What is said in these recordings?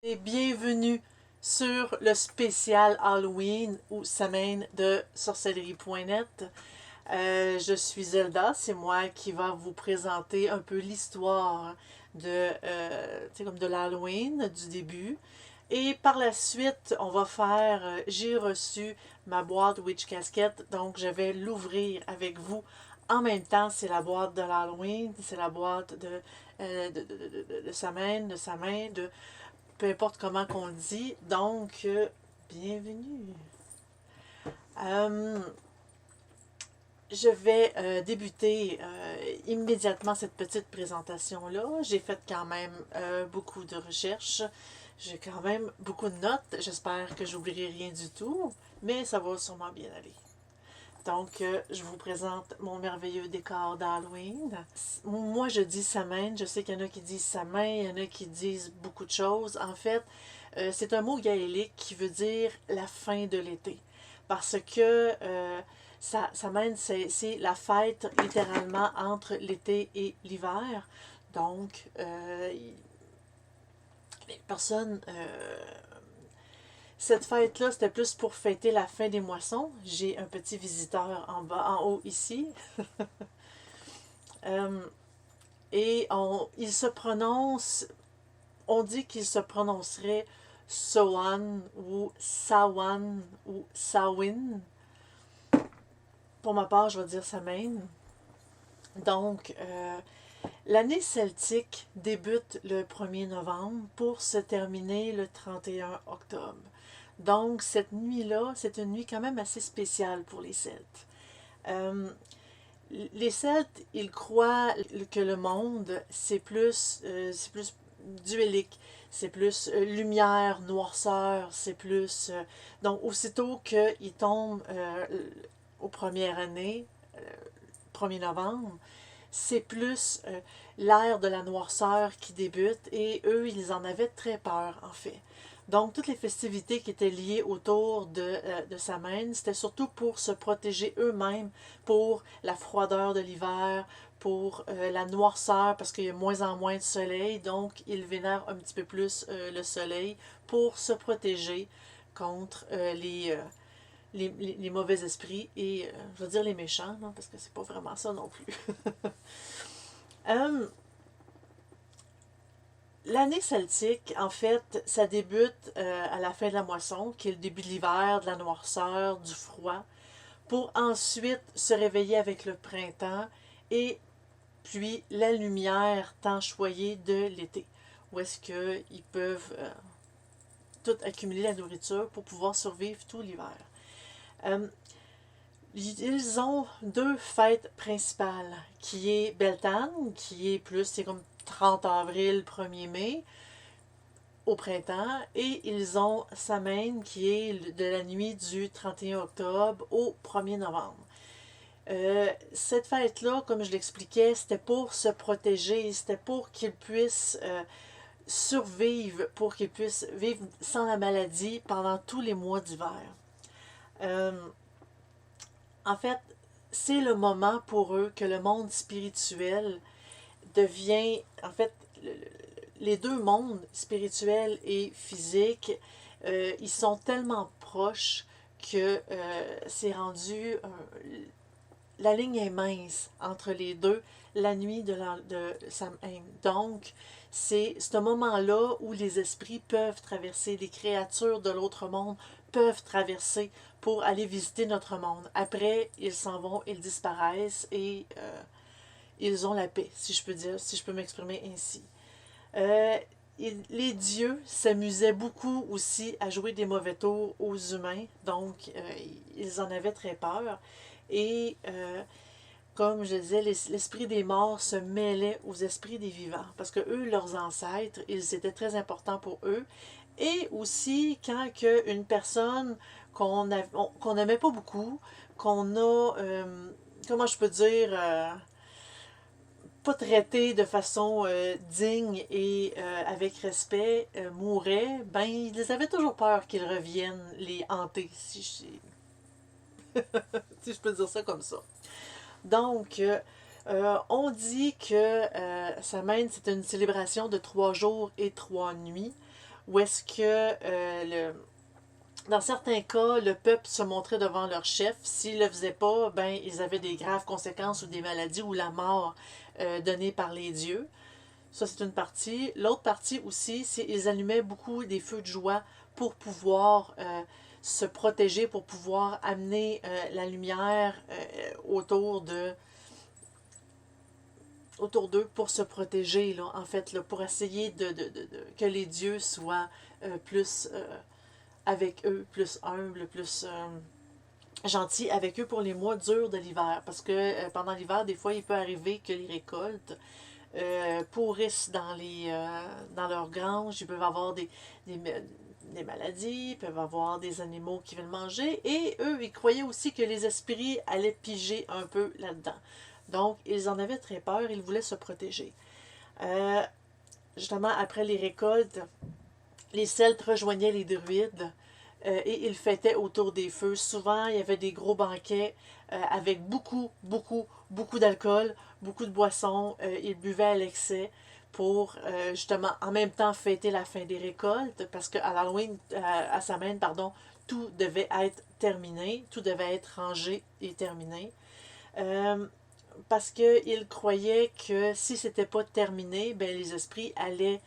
Et bienvenue sur le spécial Halloween ou semaine de sorcellerie.net. Je suis Zelda, c'est moi qui va vous présenter un peu l'histoire comme de l'Halloween, du début. Et par la suite, on va faire, j'ai reçu ma boîte Witch Casquette, donc je vais l'ouvrir avec vous. En même temps, c'est la boîte de l'Halloween, c'est la boîte de semaine, de peu importe comment qu'on le dit. Donc, bienvenue. Euh, je vais débuter immédiatement cette petite présentation-là. J'ai fait quand même beaucoup de recherches. J'ai quand même beaucoup de notes. J'espère que j'oublierai rien du tout, mais ça va sûrement bien aller. Donc, je vous présente mon merveilleux décor d'Halloween. Moi, je dis semaine. Je sais qu'il y en a qui disent semaine, il y en a qui disent beaucoup de choses. En fait, c'est un mot gaélique qui veut dire la fin de l'été. Parce que semaine, c'est la fête littéralement entre l'été et l'hiver. Donc, les personnes cette fête-là, c'était plus pour fêter la fin des moissons. J'ai un petit visiteur en bas, en haut ici. Euh, il se prononce, on dit qu'il se prononcerait Sowan ou Sawan ou Sawin. Pour ma part, je vais dire Samain. Donc, l'année celtique débute le 1er novembre pour se terminer le 31 octobre. Donc, cette nuit-là, c'est une nuit quand même assez spéciale pour les Celtes. Les Celtes, ils croient que le monde, c'est plus duellique, c'est plus lumière, noirceur, c'est plus... donc, aussitôt qu'ils tombent aux premières années, 1er novembre, c'est plus l'ère de la noirceur qui débute et eux, ils en avaient très peur, en fait. Donc, toutes les festivités qui étaient liées autour de Samhain, c'était surtout pour se protéger eux-mêmes, pour la froideur de l'hiver, pour la noirceur, parce qu'il y a moins en moins de soleil, donc ils vénèrent un petit peu plus le soleil pour se protéger contre les mauvais esprits et, je veux dire les méchants, non, parce que c'est pas vraiment ça non plus. euh, L'année celtique, en fait, ça débute à la fin de la moisson, qui est le début de l'hiver, de la noirceur, du froid, pour ensuite se réveiller avec le printemps et puis la lumière tant choyée de l'été, où est-ce qu'ils peuvent tout accumuler la nourriture pour pouvoir survivre tout l'hiver. Euh, Ils ont deux fêtes principales, qui est Beltane, qui est plus, c'est comme 30 avril, 1er mai, au printemps, et ils ont Samhain, qui est de la nuit du 31 octobre au 1er novembre. Cette fête-là, comme je l'expliquais, c'était pour se protéger, c'était pour qu'ils puissent survivre, pour qu'ils puissent vivre sans la maladie pendant tous les mois d'hiver. Euh, En fait, c'est le moment pour eux que le monde spirituel devient, en fait, les deux mondes, spirituel et physique, ils sont tellement proches que c'est rendu, la ligne est mince entre les deux, la nuit de Samhain. Donc, c'est ce moment-là où les esprits peuvent traverser, les créatures de l'autre monde peuvent traverser pour aller visiter notre monde. Après, ils s'en vont, ils disparaissent et ils ont la paix, si je peux dire, si je peux m'exprimer ainsi. Euh, les dieux s'amusaient beaucoup aussi à jouer des mauvais tours aux humains, donc ils en avaient très peur. Et comme je disais, l'esprit des morts se mêlait aux esprits des vivants, parce que eux, leurs ancêtres, ils étaient très importants pour eux. Et aussi, quand une personne qu'on n'aimait pas beaucoup, qu'on a, comment je peux dire, pas traité de façon digne et avec respect, mourait, ben, ils avaient toujours peur qu'ils reviennent les hanter, si je peux dire ça comme ça. Donc, on dit que Samhain, c'est une célébration de 3 jours et 3 nuits, où est-ce que dans certains cas, le peuple se montrait devant leur chef. S'ils ne le faisaient pas, ben, ils avaient des graves conséquences ou des maladies ou la mort donnée par les dieux. Ça, c'est une partie. L'autre partie aussi, c'est qu'ils allumaient beaucoup des feux de joie pour pouvoir se protéger, pour pouvoir amener la lumière autour d'eux pour se protéger, là, en fait, là, pour essayer que les dieux soient plus avec eux, plus humbles, plus gentils avec eux pour les mois durs de l'hiver. Parce que pendant l'hiver, des fois, il peut arriver que les récoltes pourrissent dans leurs granges. Ils peuvent avoir des, des maladies, ils peuvent avoir des animaux qui veulent manger. Et eux, ils croyaient aussi que les esprits allaient piger un peu là-dedans. Donc, ils en avaient très peur, ils voulaient se protéger. Euh, Justement, après les récoltes, les Celtes rejoignaient les druides et ils fêtaient autour des feux. Souvent, il y avait des gros banquets avec beaucoup d'alcool, beaucoup de boissons. Ils buvaient à l'excès pour justement en même temps fêter la fin des récoltes parce qu'à l'Halloween, à Samhain, pardon, tout devait être terminé, tout devait être rangé et terminé. Euh, Parce qu'ils croyaient que si c'était pas terminé, ben les esprits allaient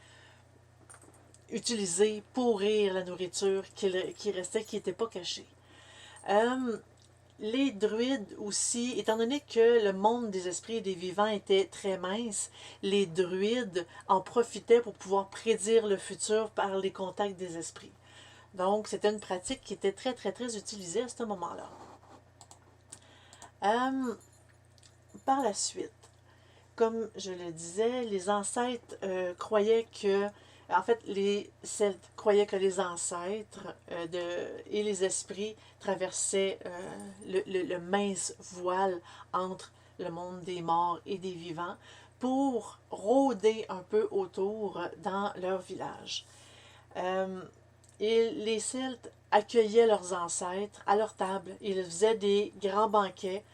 utiliser, pourrir la nourriture qui restait, qui n'était pas cachée. Euh, les druides aussi, étant donné que le monde des esprits et des vivants était très mince, les druides en profitaient pour pouvoir prédire le futur par les contacts des esprits. Donc, c'était une pratique qui était très utilisée à ce moment-là. Euh, Par la suite, comme je le disais, les ancêtres croyaient que, en fait, les Celtes croyaient que les ancêtres et les esprits traversaient le mince voile entre le monde des morts et des vivants pour rôder un peu autour dans leur village. Euh, et les Celtes accueillaient leurs ancêtres à leur table. Ils faisaient des grands banquets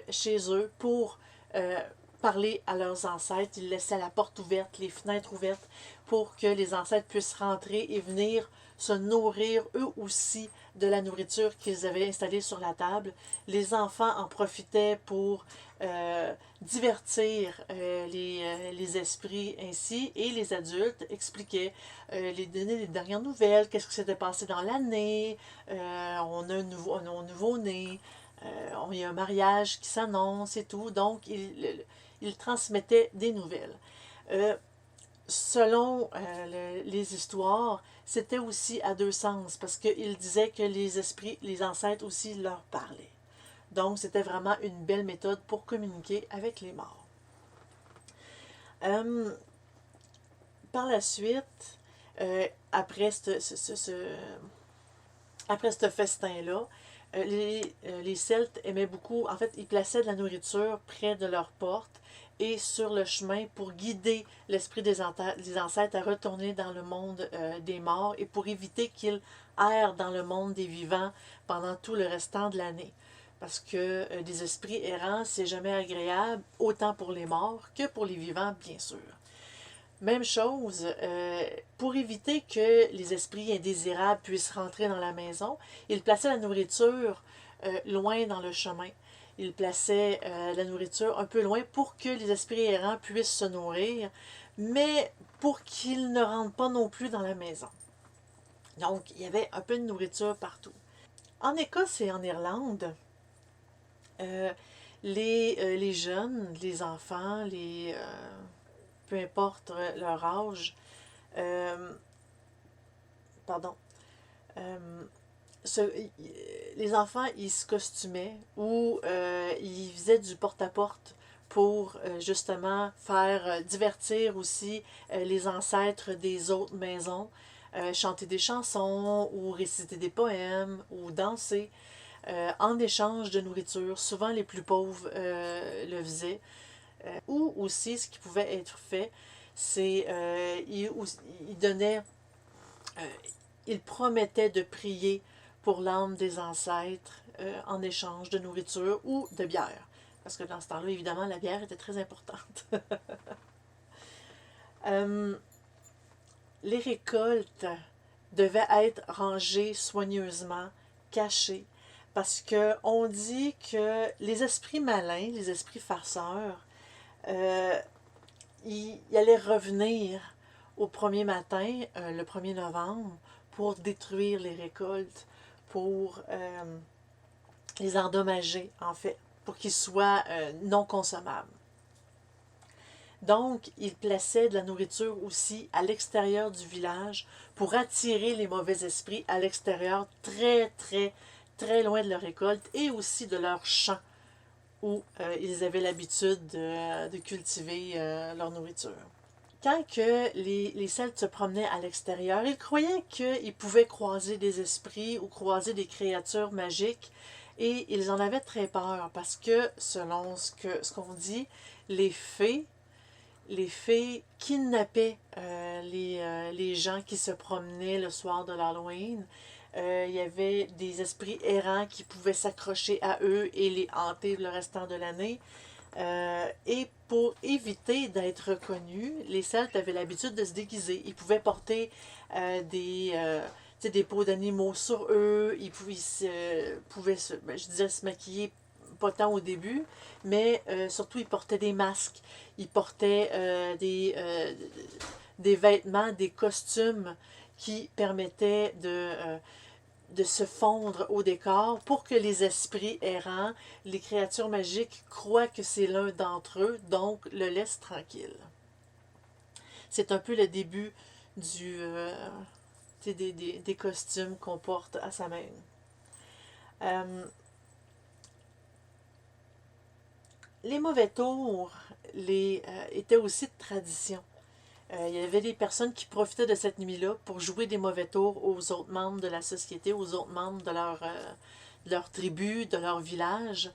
chez eux pour euh, parler à leurs ancêtres. Ils laissaient la porte ouverte, les fenêtres ouvertes pour que les ancêtres puissent rentrer et venir se nourrir eux aussi de la nourriture qu'ils avaient installée sur la table. Les enfants en profitaient pour divertir les esprits ainsi et les adultes expliquaient, les donner les dernières nouvelles, qu'est-ce qui s'était passé dans l'année, on a un nouveau-né, il y a un mariage qui s'annonce et tout, donc il transmettait des nouvelles. Euh, Selon les histoires, c'était aussi à deux sens, parce qu'il disait que les esprits, les ancêtres aussi leur parlaient. Donc, c'était vraiment une belle méthode pour communiquer avec les morts. Euh, Par la suite, après après ce festin-là, les Celtes aimaient beaucoup, en fait, ils plaçaient de la nourriture près de leur porte et sur le chemin pour guider l'esprit des ancêtres à retourner dans le monde des morts et pour éviter qu'ils errent dans le monde des vivants pendant tout le restant de l'année. Parce que des esprits errants, c'est jamais agréable, autant pour les morts que pour les vivants, bien sûr. Même chose, pour éviter que les esprits indésirables puissent rentrer dans la maison, ils plaçaient la nourriture loin dans le chemin. Ils plaçaient la nourriture un peu loin pour que les esprits errants puissent se nourrir, mais pour qu'ils ne rentrent pas non plus dans la maison. Donc, il y avait un peu de nourriture partout. En Écosse et en Irlande, euh, les jeunes, les enfants, peu importe leur âge, euh, pardon, euh, se- les enfants, ils se costumaient ou ils faisaient du porte-à-porte pour justement faire divertir aussi les ancêtres des autres maisons, chanter des chansons ou réciter des poèmes ou danser en échange de nourriture. Souvent, les plus pauvres le faisaient. Ou aussi, ce qui pouvait être fait, c'est il donnait, euh, il promettait de prier pour l'âme des ancêtres en échange de nourriture ou de bière. Parce que dans ce temps-là, évidemment, la bière était très importante. euh, les récoltes devaient être rangées soigneusement, cachées, parce que on dit que les esprits malins, les esprits farceurs, euh, ils allaient revenir au premier matin, le 1er novembre, pour détruire les récoltes, pour les endommager, en fait, pour qu'ils soient non consommables. Donc, ils plaçaient de la nourriture aussi à l'extérieur du village pour attirer les mauvais esprits à l'extérieur, très, très, très loin de leur récolte et aussi de leurs champs où ils avaient l'habitude de cultiver leur nourriture. Quand que les Celtes se promenaient à l'extérieur, ils croyaient qu'ils pouvaient croiser des esprits ou croiser des créatures magiques et ils en avaient très peur parce que, selon ce qu'on dit, les fées kidnappaient les gens qui se promenaient le soir de l'Halloween. Il y avait des esprits errants qui pouvaient s'accrocher à eux et les hanter le restant de l'année. Et pour éviter d'être reconnus, les Celtes avaient l'habitude de se déguiser. Ils pouvaient porter des peaux d'animaux sur eux. Ils pouvaient je disais se maquiller pas tant au début, mais surtout ils portaient des masques. Ils portaient des vêtements, des costumes qui permettaient de se fondre au décor pour que les esprits errants, les créatures magiques, croient que c'est l'un d'entre eux, donc le laissent tranquille. C'est un peu le début des costumes qu'on porte à Samhain. Les mauvais tours étaient aussi de tradition. Il y avait des personnes qui profitaient de cette nuit-là pour jouer des mauvais tours aux autres membres de la société, aux autres membres de leur tribu, de leur village.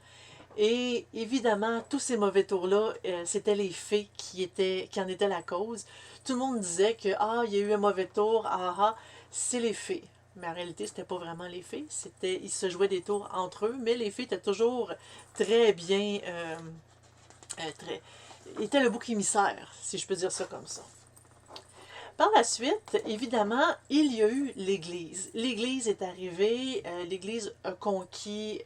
Et évidemment, tous ces mauvais tours-là, c'était les fées qui en étaient la cause. Tout le monde disait que il y a eu un mauvais tour, c'est les fées. Mais en réalité, c'était pas vraiment les fées. Ils se jouaient des tours entre eux, mais les fées étaient toujours très bien. Étaient le bouc émissaire, si je peux dire ça comme ça. Par la suite, évidemment, il y a eu l'Église. l'Église est arrivée, l'Église a conquis,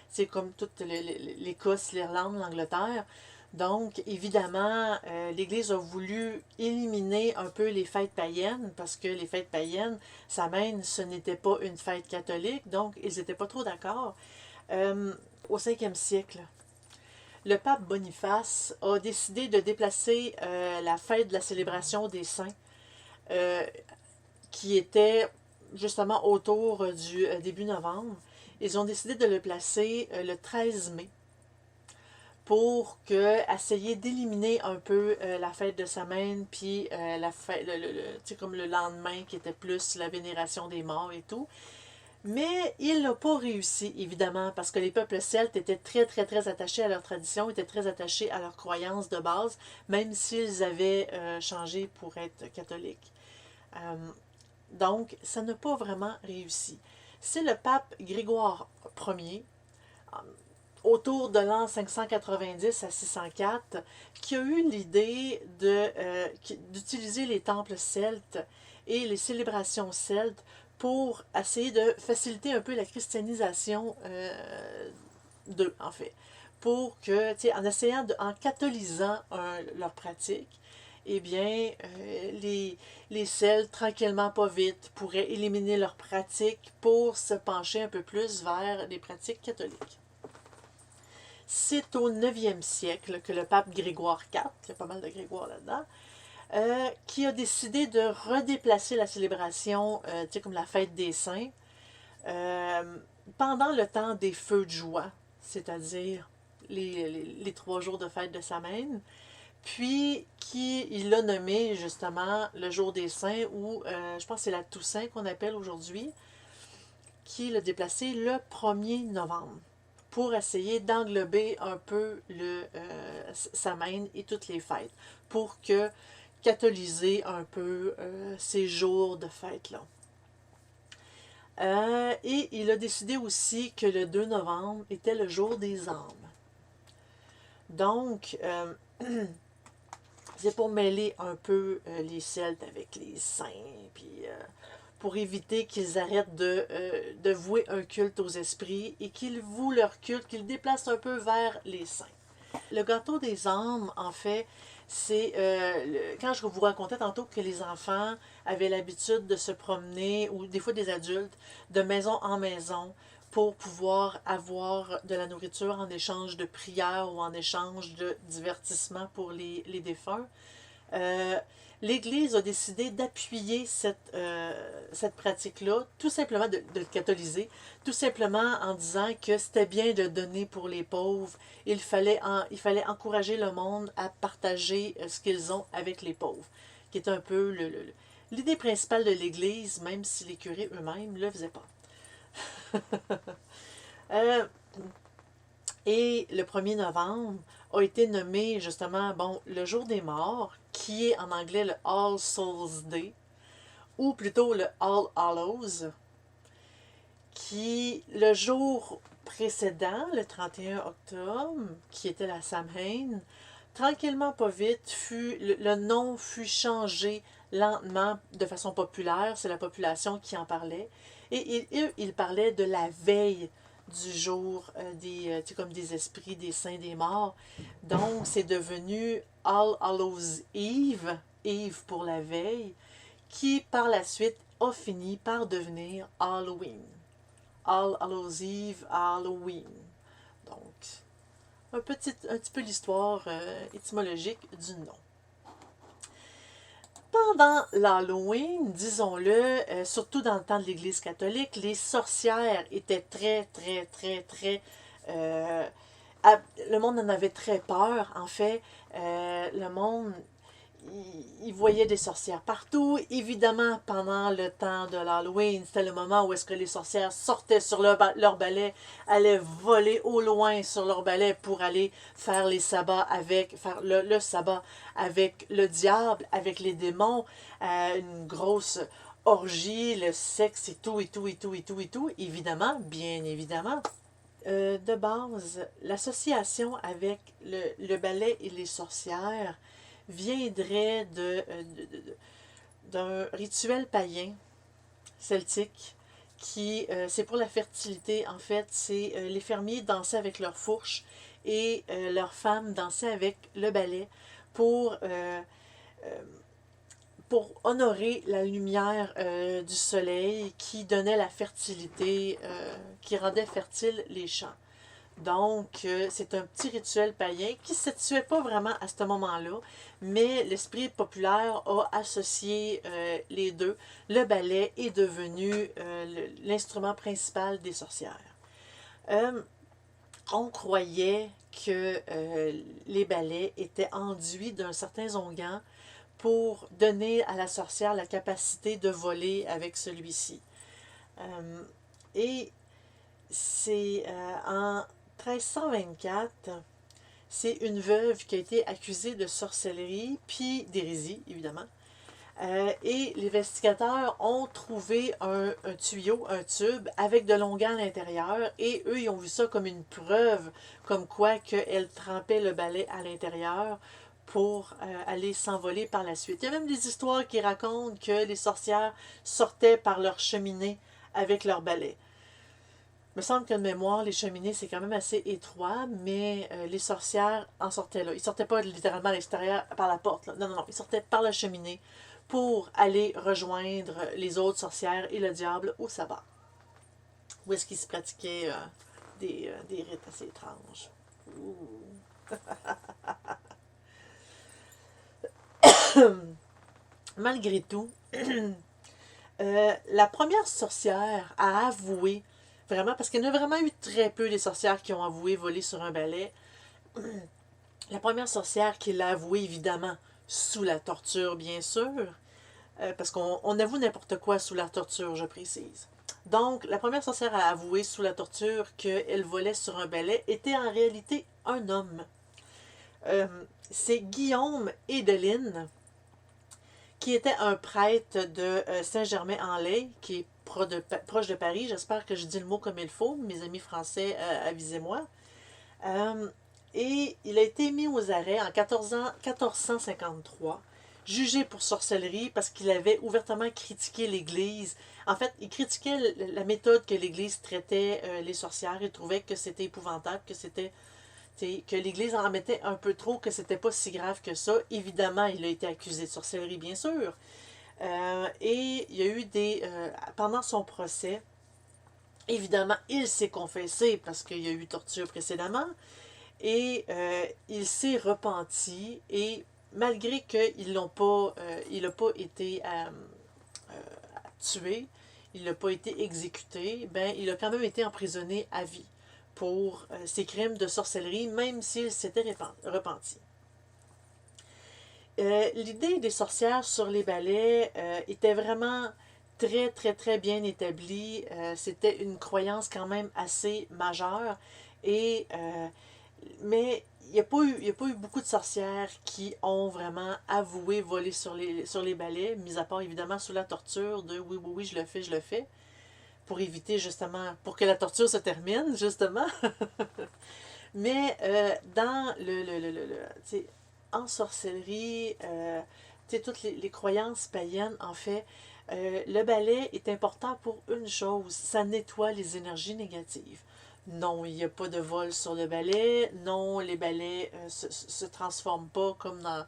c'est comme toute l'Écosse, l'Irlande, l'Angleterre. Donc, évidemment, l'Église a voulu éliminer un peu les fêtes païennes, parce que les fêtes païennes, Samhain, ce n'était pas une fête catholique, donc ils n'étaient pas trop d'accord. Au 5e siècle, le pape Boniface a décidé de déplacer la fête de la célébration des saints euh, qui était justement autour du début novembre. Ils ont décidé de le placer le 13 mai pour essayer d'éliminer un peu la fête de Samhain, puis la fête, comme le lendemain qui était plus la vénération des morts et tout. Mais il n'a pas réussi, évidemment, parce que les peuples celtes étaient très, très, très attachés à leur tradition, étaient très attachés à leurs croyances de base, même s'ils avaient changé pour être catholiques. Donc, ça n'a pas vraiment réussi. C'est le pape Grégoire Ier, autour de l'an 590 à 604, qui a eu l'idée d'utiliser les temples celtes et les célébrations celtes pour essayer de faciliter un peu la christianisation d'eux, en fait. Pour que, en catholisant leur pratique, eh bien, les Celtes, tranquillement, pas vite, pourraient éliminer leurs pratiques pour se pencher un peu plus vers les pratiques catholiques. C'est au 9e siècle que le pape Grégoire IV, il y a pas mal de Grégoire là-dedans, qui a décidé de redéplacer la célébration, comme la fête des saints, pendant le temps des feux de joie, c'est-à-dire les 3 jours de fête de Samhain, puis il l'a nommé justement le jour des saints, ou je pense que c'est la Toussaint qu'on appelle aujourd'hui, qui l'a déplacé le 1er novembre, pour essayer d'englober un peu le Samhain et toutes les fêtes, pour catholiser un peu ces jours de fête-là. Et il a décidé aussi que le 2 novembre était le jour des âmes. Donc, C'est pour mêler un peu les Celtes avec les saints, puis pour éviter qu'ils arrêtent de vouer un culte aux esprits et qu'ils vouent leur culte, qu'ils déplacent un peu vers les saints. Le gâteau des âmes, en fait, c'est quand je vous racontais tantôt que les enfants avaient l'habitude de se promener, ou des fois des adultes, de maison en maison pour pouvoir avoir de la nourriture en échange de prières ou en échange de divertissement pour les défunts. Euh, L'Église a décidé d'appuyer cette pratique-là, tout simplement de le catholiser, tout simplement en disant que c'était bien de donner pour les pauvres. Il fallait encourager le monde à partager ce qu'ils ont avec les pauvres, qui est un peu l'idée principale de l'Église, même si les curés eux-mêmes ne le faisaient pas. Euh, Et le 1er novembre a été nommé justement, bon, le jour des morts, qui est en anglais le All Souls Day, ou plutôt le All Hallows, qui, le jour précédent, le 31 octobre, qui était la Samhain, tranquillement pas vite, le nom fut changé lentement de façon populaire, c'est la population qui en parlait, et il parlait de la veille du jour comme des esprits, des saints, des morts. Donc, c'est devenu All Hallows Eve, Eve pour la veille, qui par la suite a fini par devenir Halloween. All Hallows Eve, Halloween. Donc, un petit peu l'histoire étymologique du nom. Pendant l'Halloween, disons-le, surtout dans le temps de l'Église catholique, les sorcières étaient très, euh, le monde en avait très peur, en fait. Le monde, il voyait des sorcières partout. Évidemment, pendant le temps de l'Halloween, c'était le moment où est-ce que les sorcières sortaient sur leur balai, allaient voler au loin sur leur balai pour aller faire les sabbats faire le sabbat avec le diable, avec les démons, une grosse orgie, le sexe et tout, évidemment, bien évidemment. De base, l'association avec le ballet et les sorcières viendrait d'un rituel païen celtique qui, c'est pour la fertilité, en fait, c'est les fermiers dansaient avec leurs fourches et leurs femmes dansaient avec le balai pour, euh, euh, pour honorer la lumière du soleil qui donnait la fertilité, qui rendait fertiles les champs. Donc, c'est un petit rituel païen qui ne se situait pas vraiment à ce moment-là, mais l'esprit populaire a associé les deux. Le ballet est devenu l'instrument principal des sorcières. Euh, on croyait que les ballets étaient enduits d'un certain onguent pour donner à la sorcière la capacité de voler avec celui-ci. Et c'est en 1324, c'est une veuve qui a été accusée de sorcellerie, puis d'hérésie, évidemment. Et les investigateurs ont trouvé un tuyau, un tube, avec de l'onguent à l'intérieur, et eux, ils ont vu ça comme une preuve, comme quoi qu'elle trempait le balai à l'intérieur pour aller s'envoler par la suite. Il y a même des histoires qui racontent que les sorcières sortaient par leur cheminée avec leur balai. Il me semble que de mémoire, les cheminées, c'est quand même assez étroit, mais les sorcières en sortaient là. Ils sortaient pas littéralement à l'extérieur par la porte. Là. Non, ils sortaient par la cheminée pour aller rejoindre les autres sorcières et le diable au sabbat. Où est-ce qu'ils se pratiquaient des rites assez étranges. Malgré tout, la première sorcière à avouer, vraiment, parce qu'il y en a vraiment eu très peu des sorcières qui ont avoué voler sur un balai, la première sorcière qui l'a avoué, évidemment, sous la torture, bien sûr, parce qu'on avoue n'importe quoi sous la torture, je précise. Donc, la première sorcière à avouer sous la torture qu'elle volait sur un balai était en réalité un homme. C'est Guillaume Edeline, qui était un prêtre de Saint-Germain-en-Laye, qui est proche de Paris. J'espère que je dis le mot comme il faut. Mes amis français, avisez-moi. Et il a été mis aux arrêts en 1453, jugé pour sorcellerie parce qu'il avait ouvertement critiqué l'Église. En fait, il critiquait la méthode que l'Église traitait les sorcières. Il trouvait que c'était épouvantable, que l'Église en mettait un peu trop, que c'était pas si grave que ça. Évidemment, il a été accusé de sorcellerie, bien sûr. Et il y a eu pendant son procès, évidemment, il s'est confessé parce qu'il y a eu torture précédemment. Et il s'est repenti et malgré qu'il n'a pas été tué, il n'a pas été exécuté, ben, il a quand même été emprisonné à vie pour ses crimes de sorcellerie, même s'il s'était repenti. L'idée des sorcières sur les balais était vraiment très, très, très bien établie. C'était une croyance quand même assez majeure. Et mais il y a pas eu beaucoup de sorcières qui ont vraiment avoué voler sur les balais, mis à part évidemment sous la torture de oui, oui, oui, je le fais, pour éviter justement, pour que la torture se termine, justement. Mais dans tu sais, en sorcellerie, tu sais, toutes les croyances païennes, en fait, le balai est important pour une chose, ça nettoie les énergies négatives. Non, il n'y a pas de vol sur le balai. Non, les balais se transforment pas comme dans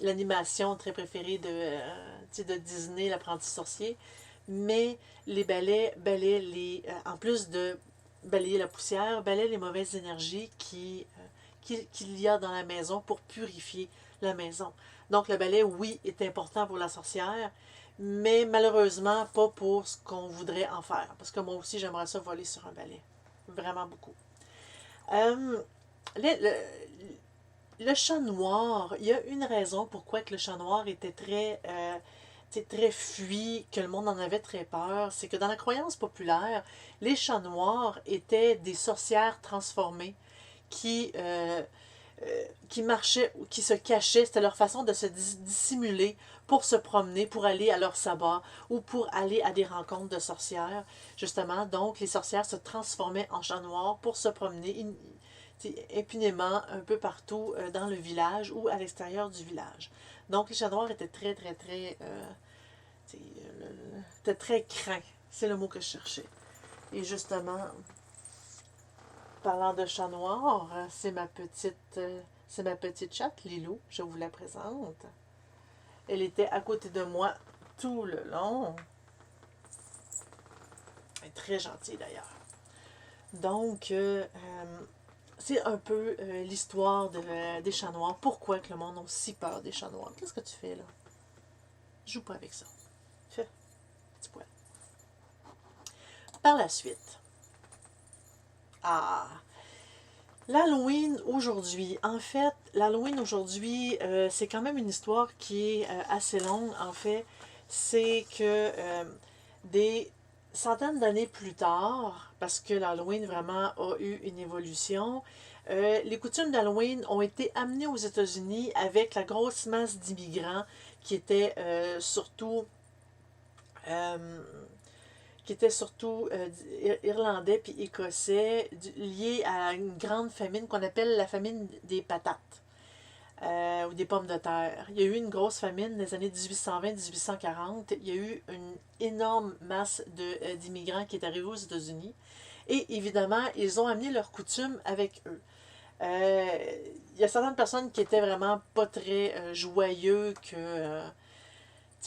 l'animation très préférée de Disney, l'apprenti sorcier. Mais les balais balaient en plus de balayer la poussière, balaient les mauvaises énergies qu'il y a dans la maison pour purifier la maison. Donc le balai, oui, est important pour la sorcière, mais malheureusement pas pour ce qu'on voudrait en faire. Parce que moi aussi, j'aimerais ça voler sur un balai. Vraiment beaucoup. Euh, le, le chat noir, il y a une raison pourquoi que le chat noir était très fui, que le monde en avait très peur. C'est que dans la croyance populaire, les chats noirs étaient des sorcières transformées qui, euh, qui marchaient ou qui se cachaient. C'était leur façon de se dissimuler pour se promener, pour aller à leur sabbat ou pour aller à des rencontres de sorcières. Justement, donc, les sorcières se transformaient en chats noirs pour se promener impunément un peu partout dans le village ou à l'extérieur du village. Donc, les chats noirs étaient très, très, très... étaient très craints. C'est le mot que je cherchais. Et justement, parlant de chat noir, c'est ma petite chatte, Lilou. Je vous la présente. Elle était à côté de moi tout le long. Elle est très gentille d'ailleurs. Donc, c'est un peu l'histoire des chats noirs. Pourquoi que le monde a si peur des chats noirs? Qu'est-ce que tu fais là? Joue pas avec ça. Fais, petit poil. Par la suite. Ah, l'Halloween aujourd'hui. En fait, l'Halloween aujourd'hui, c'est quand même une histoire qui est assez longue. En fait, c'est que des centaines d'années plus tard, parce que l'Halloween vraiment a eu une évolution, les coutumes d'Halloween ont été amenées aux États-Unis avec la grosse masse d'immigrants qui étaient euh, surtout irlandais puis écossais, liés à une grande famine qu'on appelle la famine des patates ou des pommes de terre. Il y a eu une grosse famine des années 1820-1840. Il y a eu une énorme masse d'immigrants qui est arrivée aux États-Unis. Et évidemment, ils ont amené leurs coutumes avec eux. Il y a certaines personnes qui étaient vraiment pas très joyeux que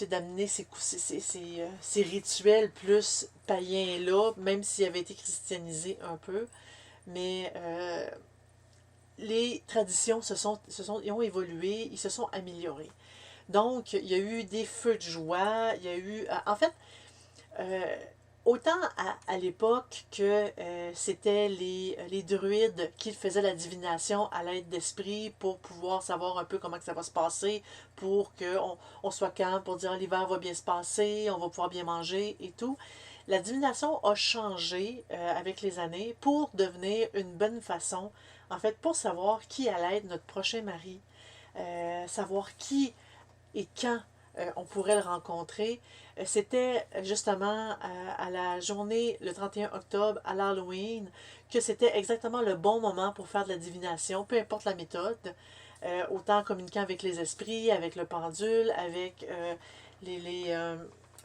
d'amener ces rituels plus païens-là, même s'ils avaient été christianisés un peu. Mais les traditions ils ont évolué, ils se sont améliorés. Donc, il y a eu des feux de joie, il y a eu... en fait, euh, autant à l'époque que c'était les druides qui faisaient la divination à l'aide d'esprits pour pouvoir savoir un peu comment que ça va se passer, pour qu'on soit calme, pour dire l'hiver va bien se passer, on va pouvoir bien manger et tout. La divination a changé avec les années pour devenir une bonne façon, en fait, pour savoir qui allait être notre prochain mari, savoir qui et quand on pourrait le rencontrer. C'était justement à la journée, le 31 octobre, à l'Halloween, que c'était exactement le bon moment pour faire de la divination, peu importe la méthode, autant communiquant avec les esprits, avec le pendule, avec les, les, euh,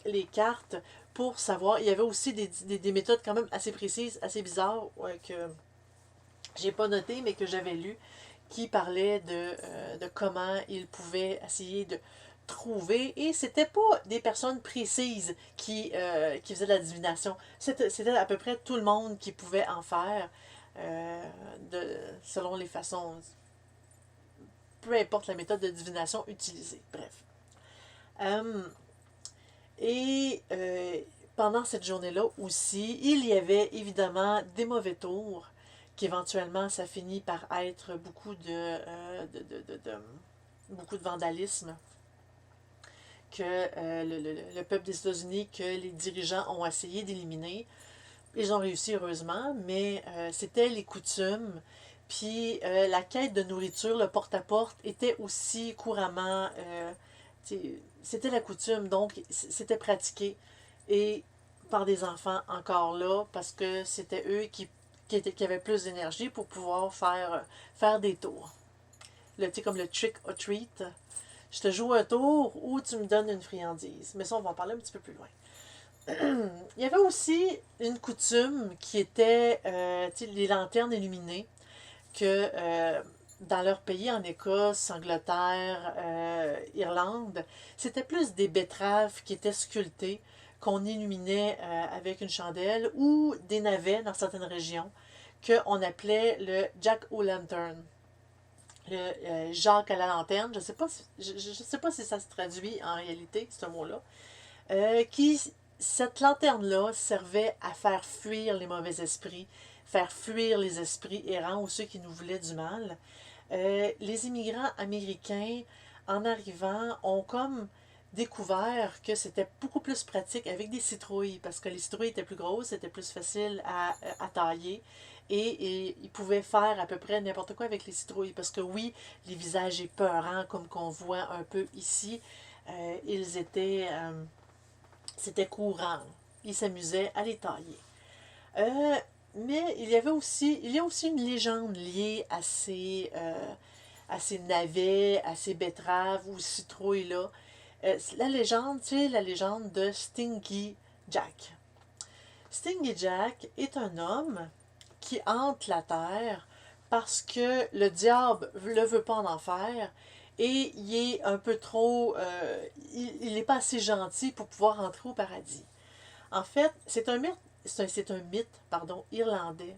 les cartes, pour savoir. Il y avait aussi des méthodes quand même assez précises, assez bizarres, que j'ai pas noté, mais que j'avais lu, qui parlaient de comment ils pouvaient essayer de trouver. Et c'était pas des personnes précises qui faisaient de la divination. C'était à peu près tout le monde qui pouvait en faire, selon les façons, peu importe la méthode de divination utilisée. Bref. Euh, et pendant cette journée-là aussi, il y avait évidemment des mauvais tours, qu'éventuellement ça finit par être beaucoup de vandalisme, que le peuple des États-Unis, que les dirigeants ont essayé d'éliminer. Ils ont réussi heureusement, mais c'était les coutumes. Puis la quête de nourriture, le porte-à-porte, était aussi couramment. C'était la coutume, donc c'était pratiqué. Et par des enfants encore là, parce que c'était eux qui avaient plus d'énergie pour pouvoir faire des tours. Comme le trick or treat. Je te joue un tour ou tu me donnes une friandise. Mais ça, on va en parler un petit peu plus loin. Il y avait aussi une coutume qui était les lanternes illuminées, que dans leur pays, en Écosse, Angleterre, Irlande, c'était plus des betteraves qui étaient sculptées, qu'on illuminait avec une chandelle, ou des navets dans certaines régions, qu'on appelait le Jack-o'-lantern. Le Jacques à la lanterne, je sais pas si ça se traduit en réalité, ce mot-là, qui cette lanterne-là servait à faire fuir les mauvais esprits, faire fuir les esprits errants ou ceux qui nous voulaient du mal. Les immigrants américains, en arrivant, ont comme découvert que c'était beaucoup plus pratique avec des citrouilles, parce que les citrouilles étaient plus grosses, c'était plus facile à tailler, et ils pouvaient faire à peu près n'importe quoi avec les citrouilles, parce que oui, les visages épeurants, comme qu'on voit un peu ici, ils étaient... c'était courant. Ils s'amusaient à les tailler. Euh, mais il y a aussi une légende liée à ces navets, à ces betteraves ou citrouilles-là. La légende, c'est la légende de Stingy Jack. Stingy Jack est un homme qui hante la terre parce que le diable ne le veut pas en enfer et il est un peu trop... il n'est pas assez gentil pour pouvoir entrer au paradis. En fait, c'est un mythe pardon, irlandais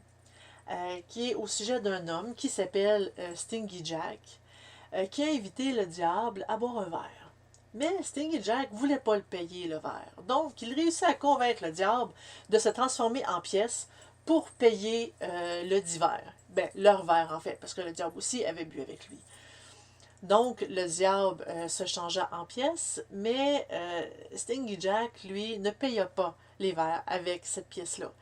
qui est au sujet d'un homme qui s'appelle Stingy Jack, qui a invité le diable à boire un verre. Mais Stingy Jack ne voulait pas le payer, le verre. Donc, il réussit à convaincre le diable de se transformer en pièces pour payer le dit verre. Ben, leur verre, en fait, parce que le diable aussi avait bu avec lui. Donc, le diable se changea en pièces, mais Stingy Jack, lui, ne paya pas les verres avec cette pièce-là.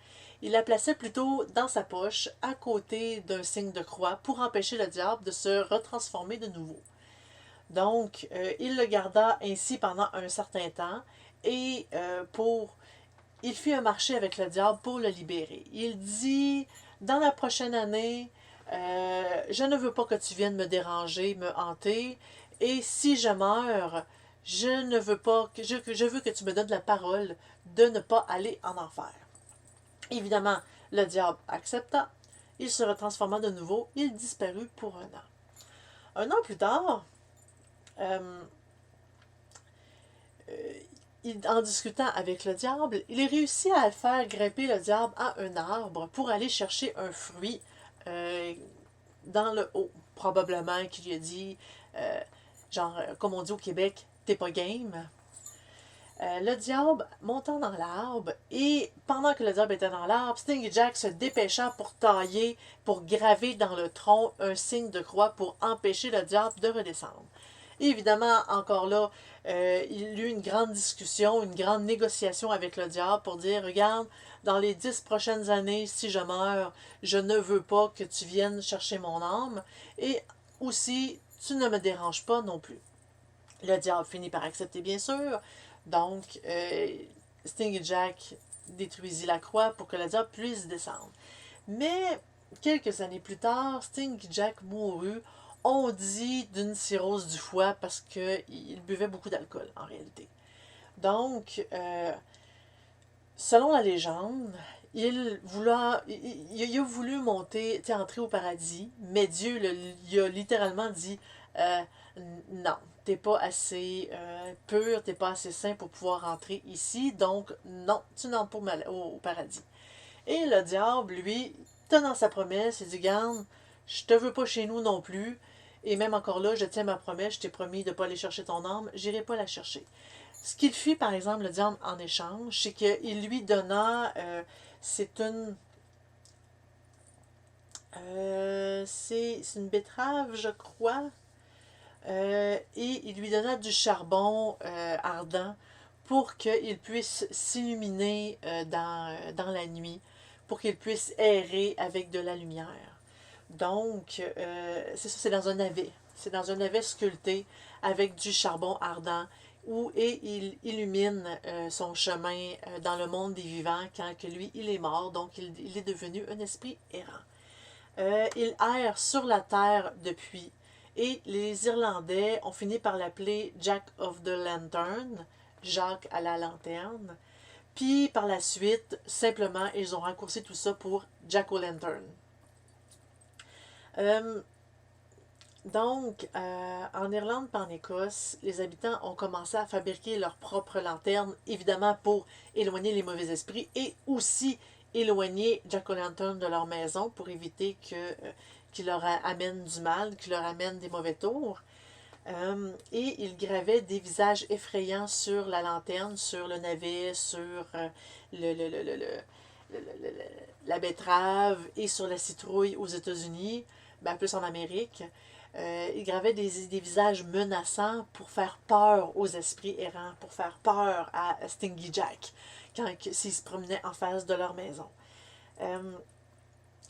Il la plaçait plutôt dans sa poche, à côté d'un signe de croix, pour empêcher le diable de se retransformer de nouveau. Donc, il le garda ainsi pendant un certain temps, et il fit un marché avec le diable pour le libérer. Il dit, dans la prochaine année, je ne veux pas que tu viennes me déranger, me hanter, et si je meurs, je ne veux pas je veux que tu me donnes la parole de ne pas aller en enfer. Évidemment, le diable accepta. Il se retransforma de nouveau. Il disparut pour un an. Un an plus tard, euh, en discutant avec le diable, il réussit à faire grimper le diable à un arbre pour aller chercher un fruit euh, dans le haut. Probablement qu'il lui a dit, comme on dit au Québec, t'es pas game. Le diable montant dans l'arbre, et pendant que le diable était dans l'arbre, Stingy Jack se dépêcha pour tailler, pour graver dans le tronc un signe de croix pour empêcher le diable de redescendre. Et évidemment, encore là, il y eut une grande discussion, une grande négociation avec le diable pour dire, regarde, dans les 10 prochaines années, si je meurs, je ne veux pas que tu viennes chercher mon âme, et aussi, tu ne me déranges pas non plus. Le diable finit par accepter, bien sûr. Donc, Sting et Jack détruisent la croix pour que le diable puisse descendre. Mais, quelques années plus tard, Sting et Jack mourus, on dit d'une cirrhose du foie parce qu'ils buvaient beaucoup d'alcool, en réalité. Donc, selon la légende, il a voulu monter, entrer au paradis, mais Dieu il a littéralement dit euh, non, t'es pas assez pur, t'es pas assez saint pour pouvoir rentrer ici, donc non, tu n'entres pas au paradis. Et le diable, lui, tenant sa promesse, il dit garde, je te veux pas chez nous non plus, et même encore là, je tiens ma promesse, je t'ai promis de ne pas aller chercher ton âme, j'irai pas la chercher. Ce qu'il fit, par exemple, le diable en échange, c'est qu'il lui donna, c'est une, c'est une betterave, je crois, et il lui donna du charbon ardent pour qu'il puisse s'illuminer dans la nuit, pour qu'il puisse errer avec de la lumière. Donc, c'est ça, c'est dans un navet. C'est dans un navet sculpté avec du charbon ardent et il illumine son chemin dans le monde des vivants quand que lui, il est mort. Donc, il est devenu un esprit errant. Il erre sur la terre depuis. Et les Irlandais ont fini par l'appeler Jack of the Lantern, Jacques à la lanterne. Puis par la suite, simplement, ils ont raccourci tout ça pour Jack O'Lantern. Donc, en Irlande et en Écosse, les habitants ont commencé à fabriquer leurs propres lanternes, évidemment pour éloigner les mauvais esprits et aussi éloigner Jack O'Lantern de leur maison pour éviter qu'il leur amène du mal, qu'il leur amène des mauvais tours. Et ils gravaient des visages effrayants sur la lanterne, sur le navet, sur le, le, le, le, le, la betterave et sur la citrouille aux États-Unis, ben plus en Amérique. Il gravait des visages menaçants pour faire peur aux esprits errants, pour faire peur à Stingy Jack s'ils se promenaient en face de leur maison.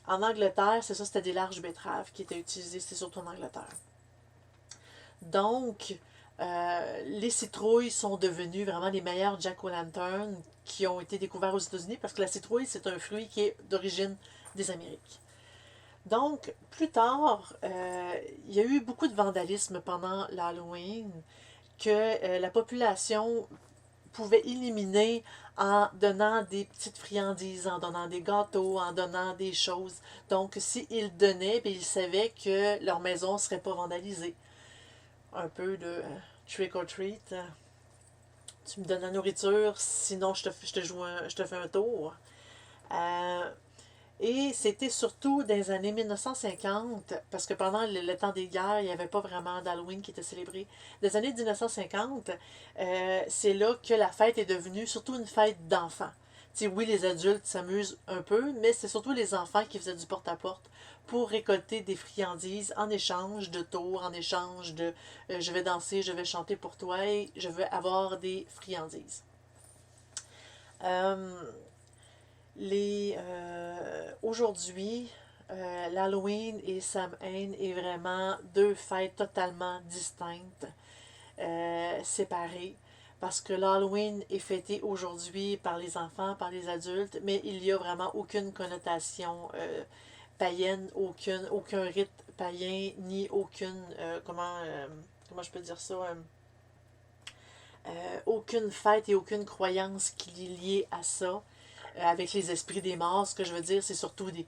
En Angleterre, c'est ça, c'était des larges betteraves qui étaient utilisées, c'est surtout en Angleterre. Donc, les citrouilles sont devenues vraiment les meilleurs Jack-o'-lantern qui ont été découverts aux États-Unis parce que la citrouille, c'est un fruit qui est d'origine des Amériques. Donc, plus tard, il y a eu beaucoup de vandalisme pendant l'Halloween que la population pouvait éliminer en donnant des petites friandises, en donnant des gâteaux, en donnant des choses. Donc, s'ils donnaient, bien, ils savaient que leur maison ne serait pas vandalisée. Un peu de trick or treat. Tu me donnes la nourriture, sinon je te fais un tour. Et c'était surtout dans les années 1950, parce que pendant le temps des guerres, il n'y avait pas vraiment d'Halloween qui était célébré. Dans les années 1950, c'est là que la fête est devenue surtout une fête d'enfants. T'sais, oui, les adultes s'amusent un peu, mais c'est surtout les enfants qui faisaient du porte-à-porte pour récolter des friandises en échange de tours, en échange de je vais danser, je vais chanter pour toi et je veux avoir des friandises. Aujourd'hui, l'Halloween et Samhain est vraiment deux fêtes totalement distinctes, séparées, parce que l'Halloween est fêté aujourd'hui par les enfants, par les adultes, mais il n'y a vraiment aucune connotation païenne, aucun rite païen, ni aucune, comment je peux dire ça, aucune fête et aucune croyance qui est liée à ça. Avec les esprits des morts, ce que je veux dire, c'est surtout des.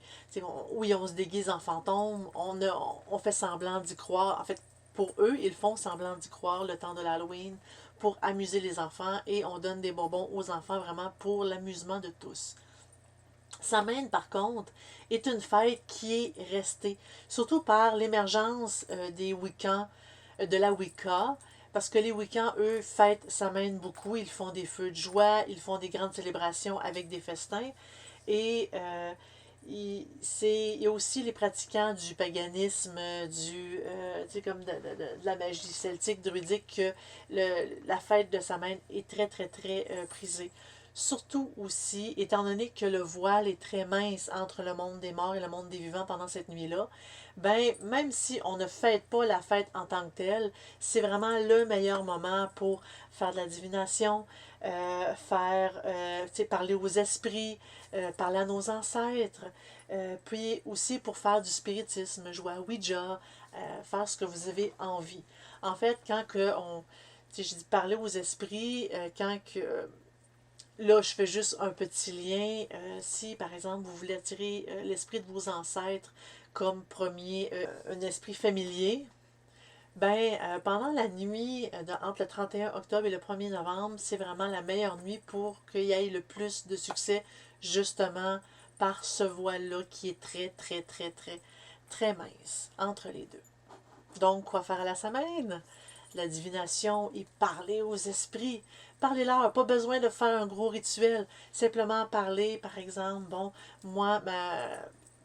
Oui, on se déguise en fantôme, on fait semblant d'y croire. En fait, pour eux, ils font semblant d'y croire le temps de l'Halloween pour amuser les enfants et on donne des bonbons aux enfants vraiment pour l'amusement de tous. Samhain, par contre, est une fête qui est restée, surtout par l'émergence des Wiccans, de la Wicca, parce que les Wiccans, eux, fêtent Samhain beaucoup. Ils font des feux de joie, ils font des grandes célébrations avec des festins. Et il y a aussi les pratiquants du paganisme, comme de la magie celtique, druidique, que la fête de Samhain est très, très, très prisée. Surtout aussi, étant donné que le voile est très mince entre le monde des morts et le monde des vivants pendant cette nuit-là, ben, même si on ne fête pas la fête en tant que telle, c'est vraiment le meilleur moment pour faire de la divination, parler aux esprits, parler à nos ancêtres, puis aussi pour faire du spiritisme, jouer à Ouija, faire ce que vous avez envie. En fait, quand que on, tu sais, je dis parler aux esprits, quand que là, je fais juste un petit lien. Si, par exemple, vous voulez attirer l'esprit de vos ancêtres comme premier, un esprit familier, ben, pendant la nuit entre le 31 octobre et le 1er novembre, c'est vraiment la meilleure nuit pour qu'il y ait le plus de succès, justement, par ce voile-là qui est très, très, très, très, très mince entre les deux. Donc, quoi faire à la semaine? La divination et parler aux esprits. Parlez-leur, pas besoin de faire un gros rituel. Simplement parler, par exemple, bon, moi,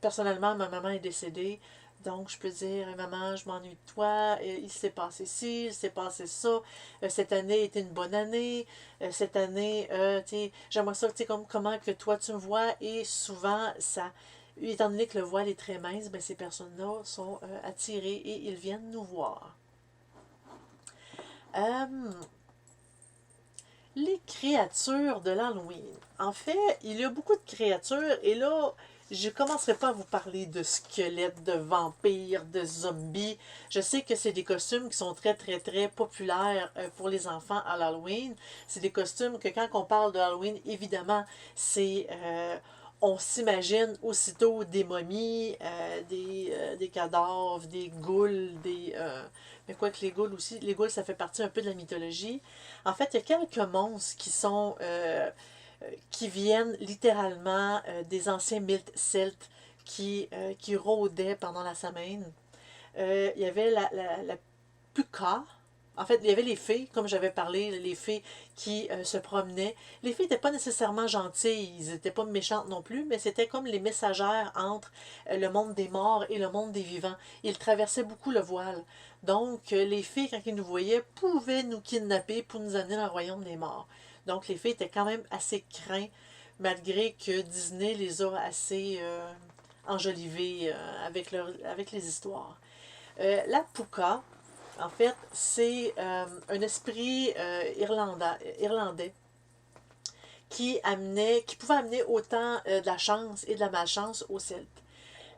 personnellement, ma maman est décédée. Donc, je peux dire, maman, je m'ennuie de toi, il s'est passé ci, il s'est passé ça, cette année était une bonne année, cette année, j'aimerais ça, tu sais, comment que toi tu me vois, et souvent, ça, étant donné que le voile est très mince, ben, ces personnes-là sont attirées et ils viennent nous voir. Euh, les créatures de l'Halloween. En fait, il y a beaucoup de créatures et là, je ne commencerai pas à vous parler de squelettes, de vampires, de zombies. Je sais que c'est des costumes qui sont très, très, très populaires pour les enfants à l'Halloween. C'est des costumes que quand on parle de Halloween, évidemment, c'est... on s'imagine aussitôt des momies, des cadavres, des ghouls, mais quoi que les ghouls aussi, les ghouls ça fait partie un peu de la mythologie. En fait, il y a quelques monstres qui viennent littéralement des anciens mythes celtes qui rôdaient pendant la semaine. Il y avait la Puka. En fait, il y avait les fées, comme j'avais parlé, les fées qui se promenaient. Les fées n'étaient pas nécessairement gentilles, ils n'étaient pas méchantes non plus, mais c'était comme les messagères entre le monde des morts et le monde des vivants. Ils traversaient beaucoup le voile. Donc, les fées, quand ils nous voyaient, pouvaient nous kidnapper pour nous amener dans le royaume des morts. Donc, les fées étaient quand même assez craints, malgré que Disney les a assez enjolivées avec les histoires. La Puka, en fait, c'est un esprit irlandais qui pouvait amener autant de la chance et de la malchance aux Celtes.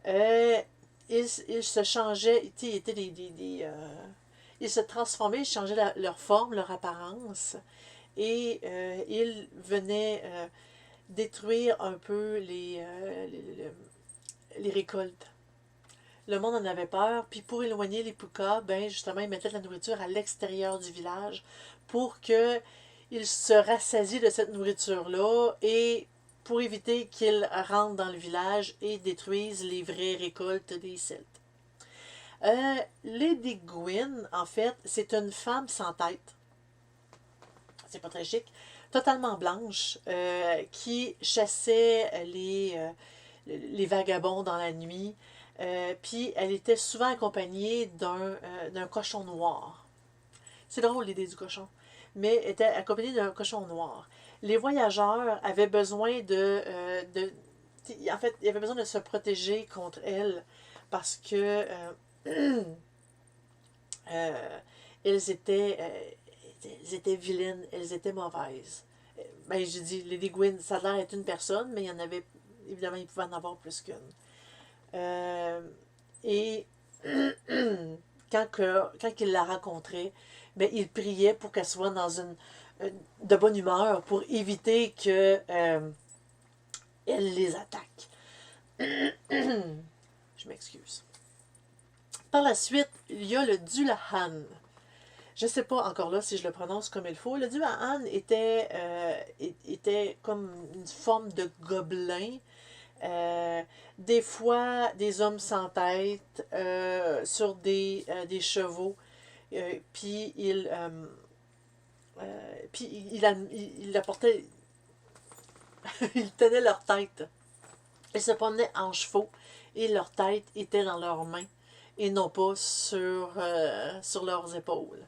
Euh, ils se changeaient, ils étaient ils se transformaient, ils changeaient leur forme, leur apparence, et ils venaient détruire un peu les récoltes. Le monde en avait peur, puis pour éloigner les Pukas, ben justement, ils mettaient de la nourriture à l'extérieur du village pour que ils se rassasient de cette nourriture-là et pour éviter qu'ils rentrent dans le village et détruisent les vraies récoltes des Celtes. Lady Gwyn, en fait, c'est une femme sans tête. C'est pas très chic. Totalement blanche, qui chassait les vagabonds dans la nuit. Puis elle était souvent accompagnée d'un cochon noir. C'est drôle l'idée du cochon. Mais elle était accompagnée d'un cochon noir. Les voyageurs avaient besoin en fait, ils avaient besoin de se protéger contre elle parce que euh, elles étaient, elles étaient vilaines, elles étaient mauvaises. Ben, je dis, Lady Gwyn, ça a l'air d'être une personne, mais il y en avait, évidemment, il pouvait en avoir plus qu'une. Euh, et quand il la rencontrait, ben, il priait pour qu'elle soit dans de bonne humeur pour éviter que elle les attaque. Je m'excuse. Par la suite, il y a le Dullahan. Je ne sais pas encore là si je le prononce comme il faut. Le Dullahan était comme une forme de gobelin. Des fois, des hommes sans tête sur des chevaux. Puis il apportait, ils tenaient leur tête. Ils se promenaient en chevaux et leur tête était dans leurs mains et non pas sur leurs épaules.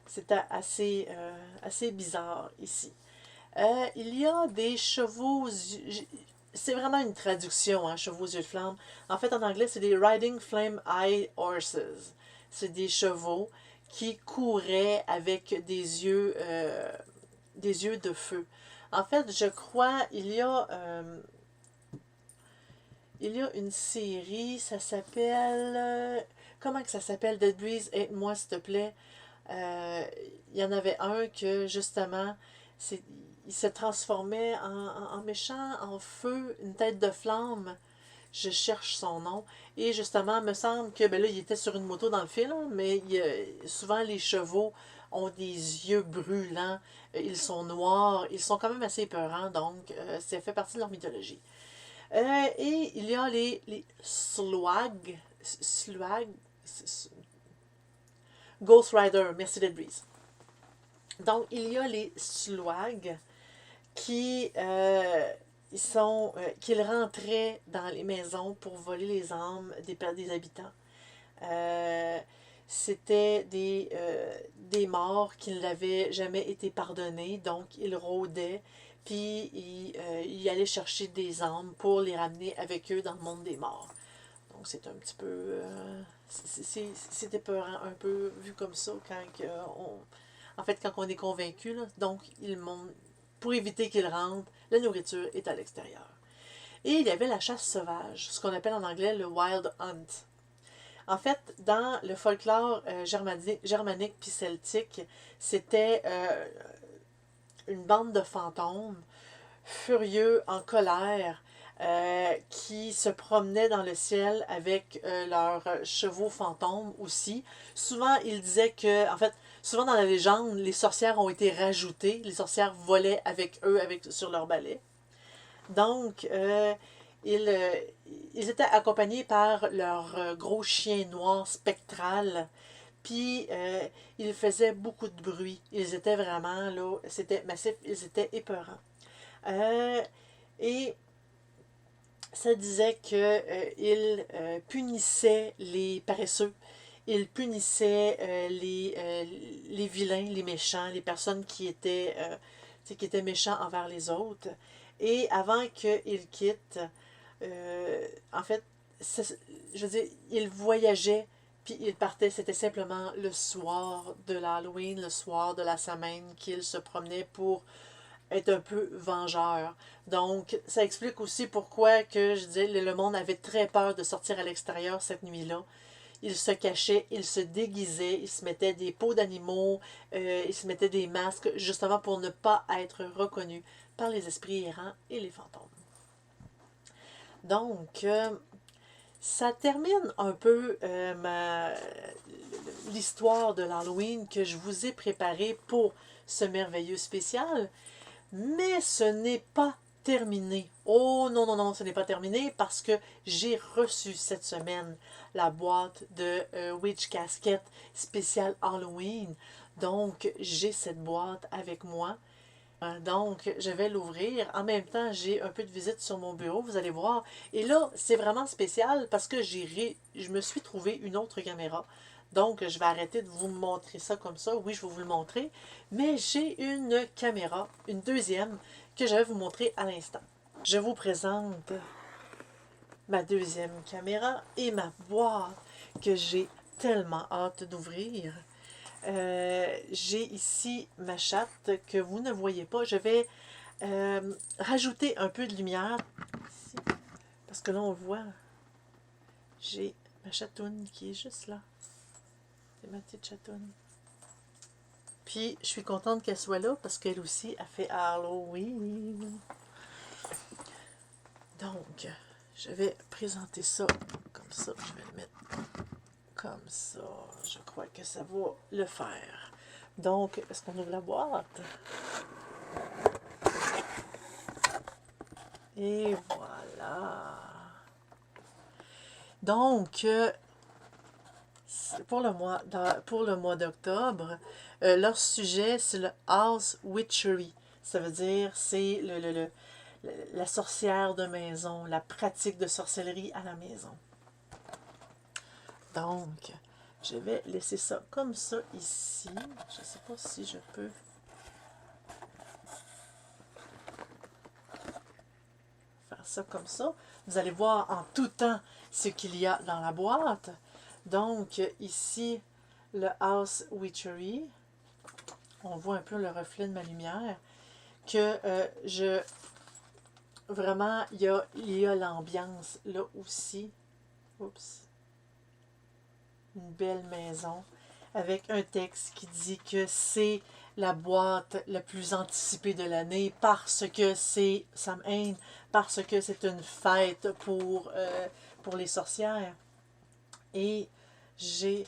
C'était assez bizarre ici. Il y a des chevaux. C'est vraiment une traduction, hein, chevaux yeux de flamme. En fait, en anglais, c'est des Riding Flame Eye Horses. C'est des chevaux qui couraient avec des yeux des yeux de feu. En fait, je crois, il y a une série, ça s'appelle... comment que ça s'appelle? Dead Breeze, aide-moi s'il te plaît. Il y en avait un que, justement, c'est, il se transformait en méchant, en feu, une tête de flamme. Je cherche son nom. Et justement, il me semble que, ben là, il était sur une moto dans le film, mais souvent les chevaux ont des yeux brûlants, ils sont noirs, ils sont quand même assez épeurants, donc ça fait partie de leur mythologie. Et il y a les Slwag, Ghost Rider, merci Dead Breeze. Donc, il y a les Slwag qui qu'ils rentraient dans les maisons pour voler les âmes des habitants. Euh, C'était des morts qui ne l'avaient jamais été pardonnés, donc ils rôdaient, puis ils allaient chercher des âmes pour les ramener avec eux dans le monde des morts. Donc c'est un petit peu... c'est épeurant un peu vu comme ça en fait, quand on est convaincu, là, donc ils montent, pour éviter qu'ils rentrent, la nourriture est à l'extérieur. Et il y avait la chasse sauvage, ce qu'on appelle en anglais le wild hunt. En fait, dans le folklore germanique puis celtique, c'était une bande de fantômes furieux, en colère, qui se promenaient dans le ciel avec leurs chevaux fantômes aussi. Souvent, ils disaient que, en fait, souvent dans la légende, les sorcières ont été rajoutées. Les sorcières volaient avec eux sur leur balai. Donc, ils, euh, ils étaient accompagnés par leur gros chien noir spectral. Puis, ils faisaient beaucoup de bruit. Ils étaient vraiment, là, c'était massif, ils étaient épeurants. Euh, et ça disait qu'il punissait les paresseux, il punissait les vilains, les méchants, les personnes qui étaient méchants envers les autres. Et avant qu'ils quittent, en fait, je veux dire, ils voyageaient, puis ils partaient. C'était simplement le soir de l'Halloween, le soir de la semaine qu'ils se promenaient pour être un peu vengeur. Donc, ça explique aussi pourquoi que je dis le monde avait très peur de sortir à l'extérieur cette nuit-là. Ils se cachaient, ils se déguisaient, ils se mettaient des peaux d'animaux, ils se mettaient des masques, justement pour ne pas être reconnus par les esprits errants et les fantômes. Donc, ça termine un peu l'histoire de l'Halloween que je vous ai préparée pour ce merveilleux spécial. Mais ce n'est pas terminé. Oh non, non, non, ce n'est pas terminé parce que j'ai reçu cette semaine la boîte de Witch Casket spécial Halloween. Donc, j'ai cette boîte avec moi. Donc, je vais l'ouvrir. En même temps, j'ai un peu de visite sur mon bureau, vous allez voir. Et là, c'est vraiment spécial parce que je me suis trouvé une autre caméra. Donc, je vais arrêter de vous montrer ça comme ça. Oui, je vais vous le montrer. Mais j'ai une caméra, une deuxième, que je vais vous montrer à l'instant. Je vous présente ma deuxième caméra et ma boîte que j'ai tellement hâte d'ouvrir. J'ai ici ma chatte que vous ne voyez pas. Je vais rajouter un peu de lumière ici, parce que là on voit, j'ai ma chatoune qui est juste là. C'est ma petite chatoune. Puis je suis contente qu'elle soit là parce qu'elle aussi a fait Halloween. Donc, je vais présenter ça comme ça. Je vais le mettre comme ça. Je crois que ça va le faire. Donc, est-ce qu'on ouvre la boîte? Et voilà. Donc, pour le mois d'octobre, leur sujet, c'est le House Witchery. Ça veut dire, c'est la sorcière de maison, la pratique de sorcellerie à la maison. Donc, je vais laisser ça comme ça ici. Je ne sais pas si je peux faire ça comme ça. Vous allez voir en tout temps ce qu'il y a dans la boîte. Donc, ici, le House Witchery. on voit un peu le reflet de ma lumière, que vraiment, il y a l'ambiance là aussi. Oups. Une belle maison avec un texte qui dit que c'est la boîte la plus anticipée de l'année parce que c'est Samhain, parce que c'est une fête pour les sorcières. Et j'ai...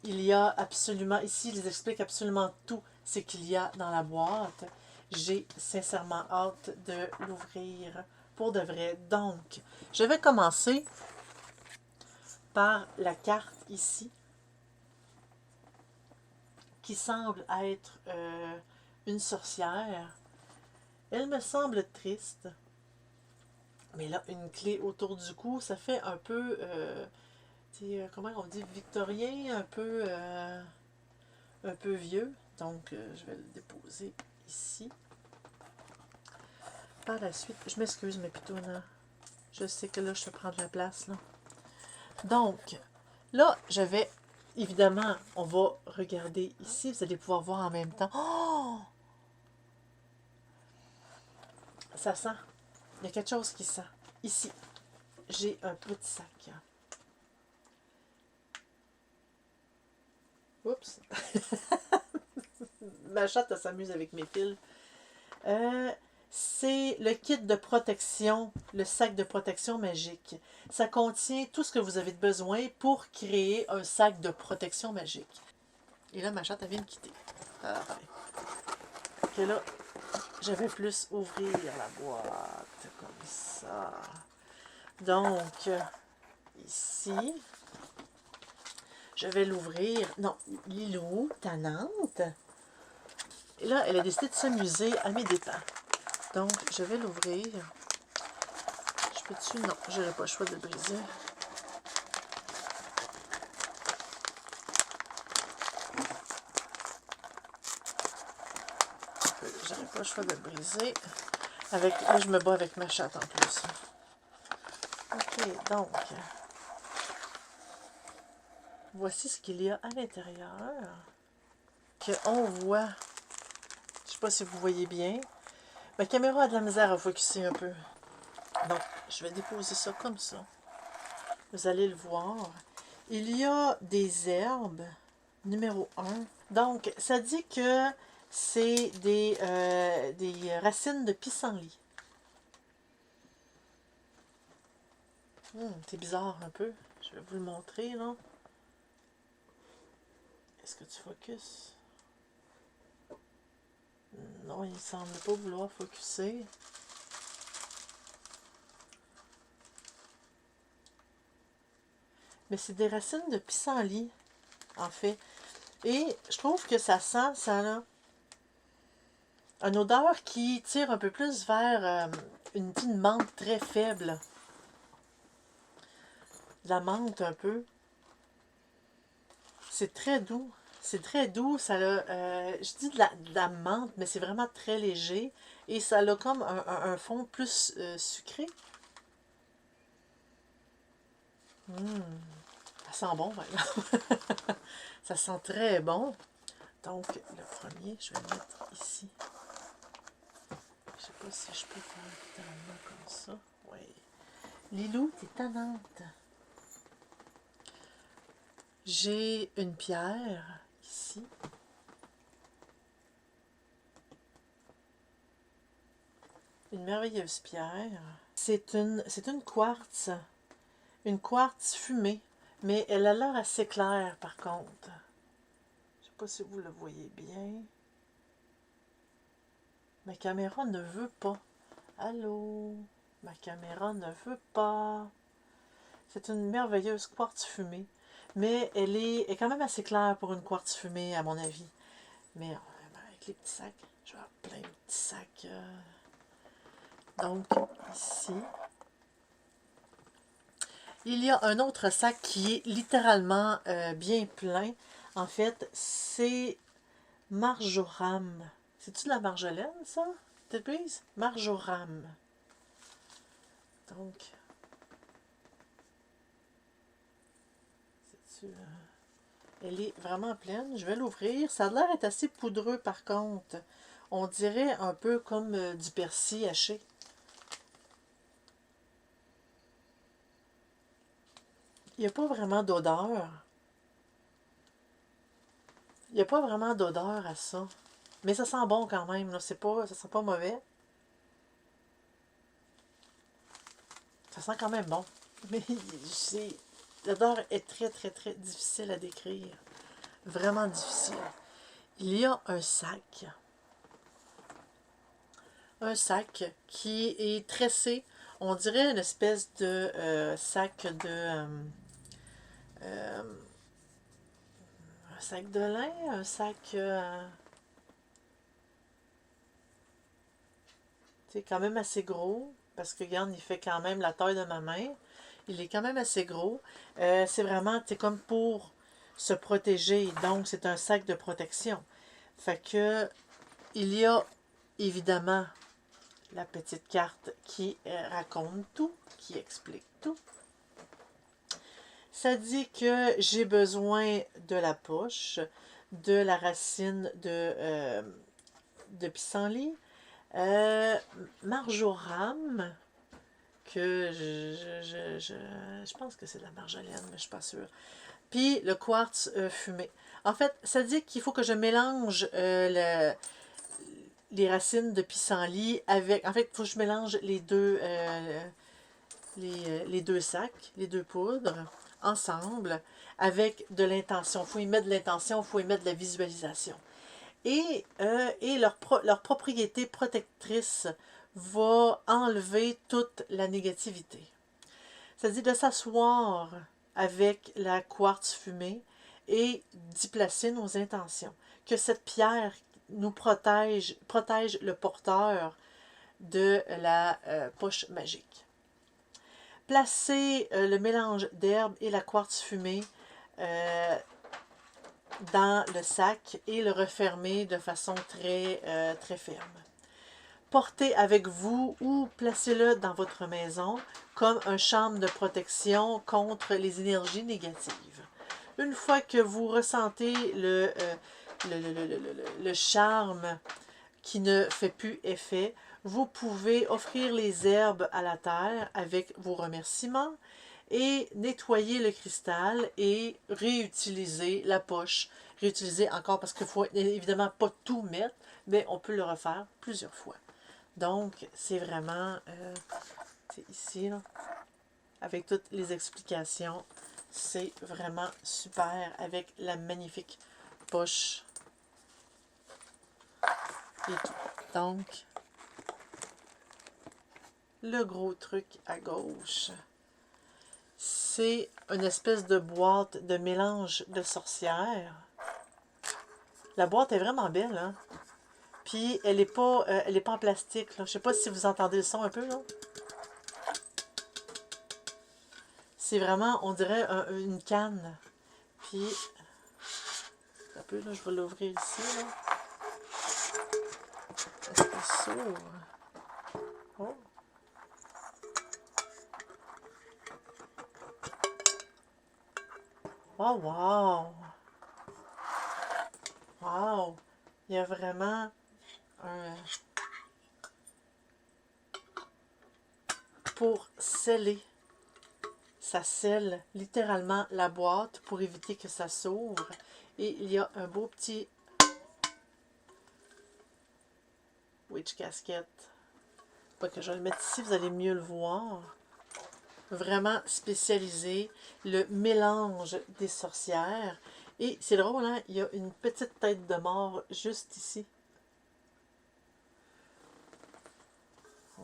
Il y a absolument... Ici, ils expliquent absolument tout ce qu'il y a dans la boîte. J'ai sincèrement hâte de l'ouvrir pour de vrai. Donc, je vais commencer par la carte ici, qui semble être une sorcière. Elle me semble triste, mais là, une clé autour du cou, ça fait un peu, comment on dit, victorien, un peu vieux. Donc, je vais le déposer ici. Par la suite, je m'excuse, mes pitounes. Je sais que là, je te prends de la place, là. Donc, là, je vais, évidemment, on va regarder ici. Vous allez pouvoir voir en même temps. Oh! Ça sent. Il y a quelque chose qui sent. Ici, j'ai un petit sac. Oups. Ma chatte, elle s'amuse avec mes fils. C'est le kit de protection, le sac de protection magique. Ça contient tout ce que vous avez besoin pour créer un sac de protection magique. Et là, ma chatte, elle vient de quitter. Ah, ouais. Que là, je vais plus ouvrir la boîte comme ça. Donc, ici, je vais l'ouvrir. Non, Lilou, ta Nante. Et là, elle a décidé de s'amuser à mes dépens. Donc, je vais l'ouvrir. Je peux-tu? Non, je n'aurai pas le choix de le briser. J'aurais pas le choix de le briser. Là, je me bats avec ma chatte en plus. Ok, donc, voici ce qu'il y a à l'intérieur. On voit, je ne sais pas si vous voyez bien, ma caméra a de la misère à focusser un peu. Donc, je vais déposer ça comme ça. Vous allez le voir. Il y a des herbes, numéro 1. Donc, ça dit que c'est des racines de pissenlit. C'est bizarre un peu. Je vais vous le montrer, là. Est-ce que tu focuses? Non, il ne semble pas vouloir focuser. Mais c'est des racines de pissenlit, en fait. Et je trouve que ça sent, ça a une odeur qui tire un peu plus vers une menthe très faible. De la menthe un peu. C'est très doux. C'est très doux. Ça a, je dis de la menthe, mais c'est vraiment très léger. Et ça a comme un fond plus sucré. Ça sent bon, maintenant. Ça sent très bon. Donc, le premier, je vais le mettre ici. Je sais pas si je peux faire littéralement comme ça. Oui. Lilou, t'es tannante. J'ai une pierre ici. Une merveilleuse pierre. C'est une quartz. Une quartz fumée. Mais elle a l'air assez claire par contre. Je sais pas si vous le voyez bien. Ma caméra ne veut pas. Allô? Ma caméra ne veut pas. C'est une merveilleuse quartz fumée. Mais elle est quand même assez claire pour une quartz fumée, à mon avis. Mais avec les petits sacs, je vais avoir plein de petits sacs. Donc, ici. Il y a un autre sac qui est littéralement bien plein. En fait, c'est marjoram. C'est-tu de la marjolaine, ça? T'es prise? Marjoram. Donc, c'est-tu... Elle est vraiment pleine. Je vais l'ouvrir. Ça a l'air d'être assez poudreux par contre. On dirait un peu comme du persil haché. Il n'y a pas vraiment d'odeur. Il n'y a pas vraiment d'odeur à ça. Mais ça sent bon quand même. Là. C'est pas, ça sent pas mauvais. Ça sent quand même bon. Mais l'odeur est très, très, très difficile à décrire. Vraiment difficile. Il y a un sac. Un sac qui est tressé. On dirait une espèce de sac de... un sac de lin, un sac... c'est quand même assez gros. Parce que, regarde, il fait quand même la taille de ma main. Il est quand même assez gros. C'est vraiment, c'est comme pour se protéger. Donc, c'est un sac de protection. Fait que, il y a évidemment la petite carte qui raconte tout, qui explique tout. Ça dit que j'ai besoin de la poche, de la racine de pissenlit, marjoram, que je pense que c'est de la marjolaine, mais je ne suis pas sûre. Puis le quartz fumé. En fait, ça dit qu'il faut que je mélange les racines de pissenlit avec... En fait, il faut que je mélange les deux sacs, les deux poudres, ensemble, avec de l'intention. Il faut y mettre de l'intention, il faut y mettre de la visualisation. Et leur propriété protectrice va enlever toute la négativité. Ça dit de s'asseoir avec la quartz fumée et d'y placer nos intentions. Que cette pierre nous protège le porteur de la poche magique. Placez le mélange d'herbes et la quartz fumée dans le sac et le refermer de façon très ferme. Portez avec vous ou placez-le dans votre maison comme un charme de protection contre les énergies négatives. Une fois que vous ressentez le charme qui ne fait plus effet, vous pouvez offrir les herbes à la terre avec vos remerciements et nettoyer le cristal et réutiliser la poche. Réutiliser encore parce qu'il ne faut évidemment pas tout mettre, mais on peut le refaire plusieurs fois. Donc, c'est vraiment, c'est ici, là, avec toutes les explications, c'est vraiment super avec la magnifique poche et tout. Donc, le gros truc à gauche, c'est une espèce de boîte de mélange de sorcières. La boîte est vraiment belle, hein? Puis, elle n'est pas en plastique, là. Je ne sais pas si vous entendez le son un peu, là. C'est vraiment, on dirait une canne. Puis, un peu, là, je vais l'ouvrir ici, là. Est-ce qu'il s'ouvre? Oh! Oh, wow! Wow! Il y a vraiment un... Pour sceller. Ça scelle littéralement la boîte pour éviter que ça s'ouvre. Et il y a un beau petit witch casket. Pas que je vais le mettre ici, vous allez mieux le voir. Vraiment spécialisé. Le mélange des sorcières. Et c'est drôle, hein? Il y a une petite tête de mort juste ici.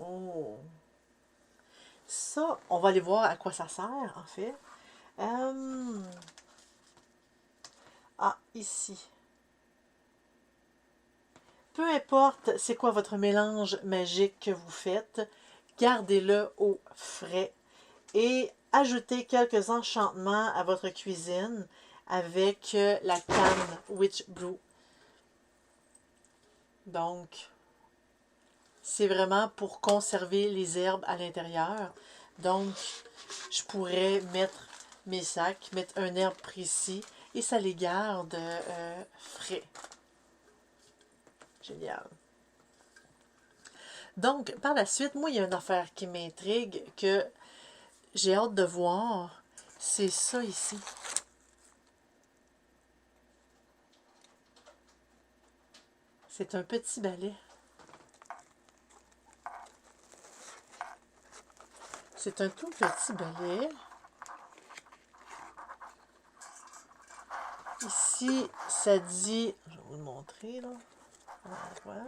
Oh! Ça, on va aller voir à quoi ça sert, en fait. Ici. Peu importe c'est quoi votre mélange magique que vous faites, gardez-le au frais et ajoutez quelques enchantements à votre cuisine avec la canne Witch Brew. Donc, c'est vraiment pour conserver les herbes à l'intérieur. Donc, je pourrais mettre mes sacs, mettre un herbe précis et ça les garde frais. Génial. Donc, par la suite, moi, il y a une affaire qui m'intrigue, que j'ai hâte de voir. C'est ça ici. C'est un petit balai. C'est un tout petit balai. Ici, ça dit... Je vais vous le montrer, là. On va voir.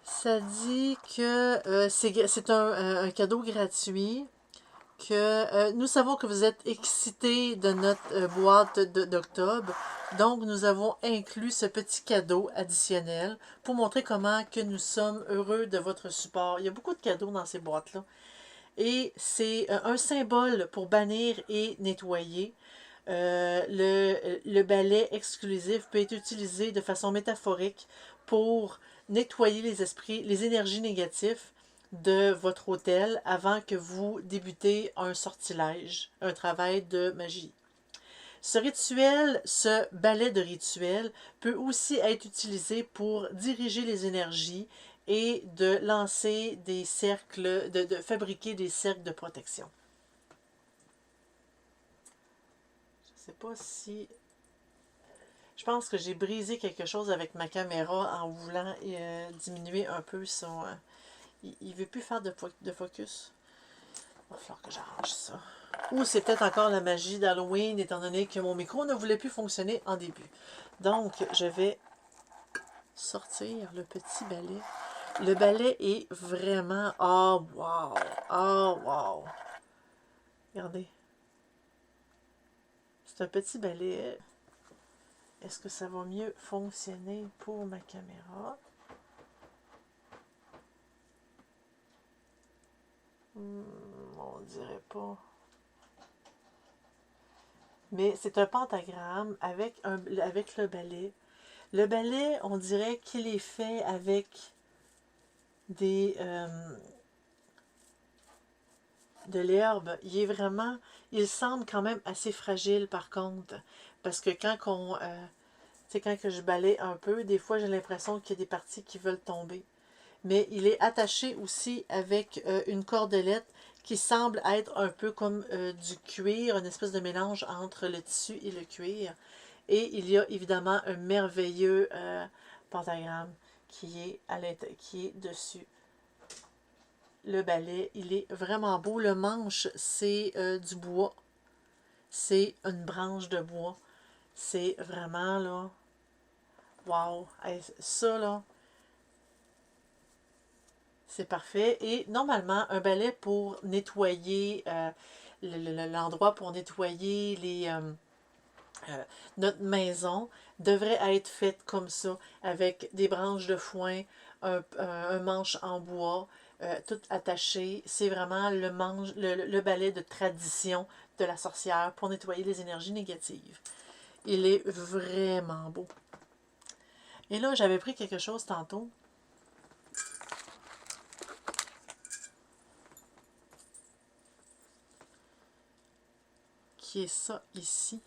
Ça dit que c'est un cadeau gratuit, que nous savons que vous êtes excités de notre boîte d'octobre, donc nous avons inclus ce petit cadeau additionnel pour montrer comment que nous sommes heureux de votre support. Il y a beaucoup de cadeaux dans ces boîtes-là. Et c'est un symbole pour bannir et nettoyer. Le balai exclusif peut être utilisé de façon métaphorique pour nettoyer les esprits, les énergies négatives de votre hôtel avant que vous débutez un sortilège, un travail de magie. Ce balai de rituel peut aussi être utilisé pour diriger les énergies et de lancer des cercles, de fabriquer des cercles de protection. Je ne sais pas si... Je pense que j'ai brisé quelque chose avec ma caméra en voulant diminuer un peu son... il ne veut plus faire de focus. Il va falloir que j'arrange ça. Ou c'est peut-être encore la magie d'Halloween, étant donné que mon micro ne voulait plus fonctionner en début. Donc, je vais sortir le petit balai. Le balai est vraiment... Oh, wow! Oh, wow! Regardez. C'est un petit balai. Est-ce que ça va mieux fonctionner pour ma caméra? On dirait pas. Mais c'est un pentagramme avec le balai. Le balai, on dirait qu'il est fait avec de l'herbe. Il semble quand même assez fragile par contre. Parce que quand que je balaye un peu, des fois j'ai l'impression qu'il y a des parties qui veulent tomber. Mais il est attaché aussi avec une cordelette qui semble être un peu comme du cuir, une espèce de mélange entre le tissu et le cuir. Et il y a évidemment un merveilleux pentagramme qui est dessus. Le balai, il est vraiment beau. Le manche, c'est du bois. C'est une branche de bois. C'est vraiment, là, wow! Ça, là, c'est parfait. Et normalement, un balai pour nettoyer l'endroit, pour nettoyer notre maison, devrait être fait comme ça, avec des branches de foin, un manche en bois, tout attaché. C'est vraiment le balai de tradition de la sorcière pour nettoyer les énergies négatives. Il est vraiment beau. Et là, j'avais pris quelque chose tantôt. Qui est ça ici.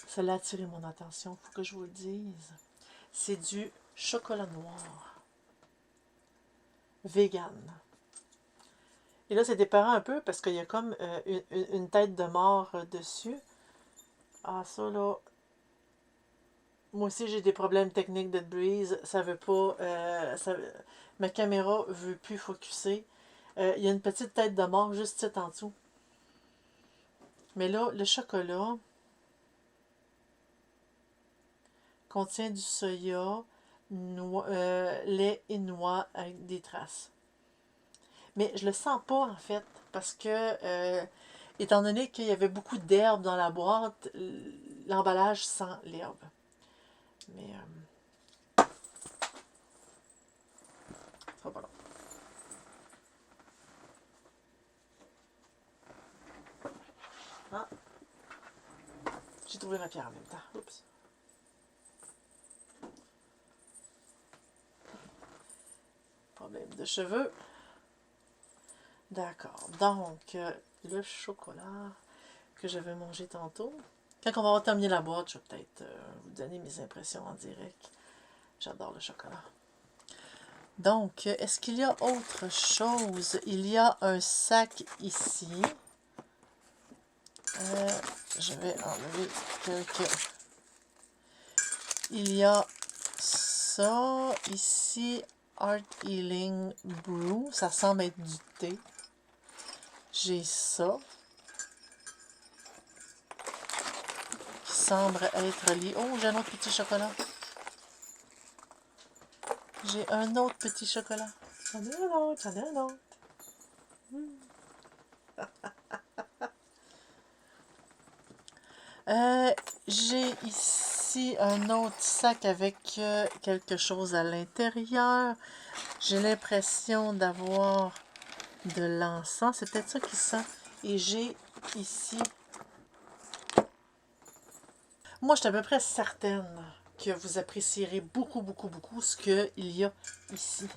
Ça l'a attiré mon attention, il faut que je vous le dise. C'est du chocolat noir. Vegan. Et là, c'est déparant un peu parce qu'il y a comme une tête de mort dessus. Ah, ça là. Moi aussi, j'ai des problèmes techniques de breeze. Ça veut pas. Ma caméra veut plus focusser. Il y a une petite tête de mort juste ici en dessous. Mais là, le chocolat contient du soya, lait et noix avec des traces. Mais je le sens pas en fait, parce que étant donné qu'il y avait beaucoup d'herbes dans la boîte, l'emballage sent l'herbe. Mais ça va pas long. Ah, j'ai trouvé ma pierre en même temps. Oups. Problème de cheveux. D'accord. Donc, le chocolat que je vais manger tantôt. Quand on va avoir terminé la boîte, je vais peut-être vous donner mes impressions en direct. J'adore le chocolat. Donc, est-ce qu'il y a autre chose? Il y a un sac ici. Je vais enlever quelques... Il y a ça ici, Art Healing Brew. Ça semble être du thé. J'ai ça, qui semble être lié. Oh, j'ai un autre petit chocolat. J'ai un autre petit chocolat. J'en ai un autre, j'en ai un autre. J'ai ici un autre sac avec quelque chose à l'intérieur. J'ai l'impression d'avoir de l'encens. C'est peut-être ça qui sent. Et j'ai ici... Moi, je suis à peu près certaine que vous apprécierez beaucoup, beaucoup, beaucoup ce qu'il y a ici.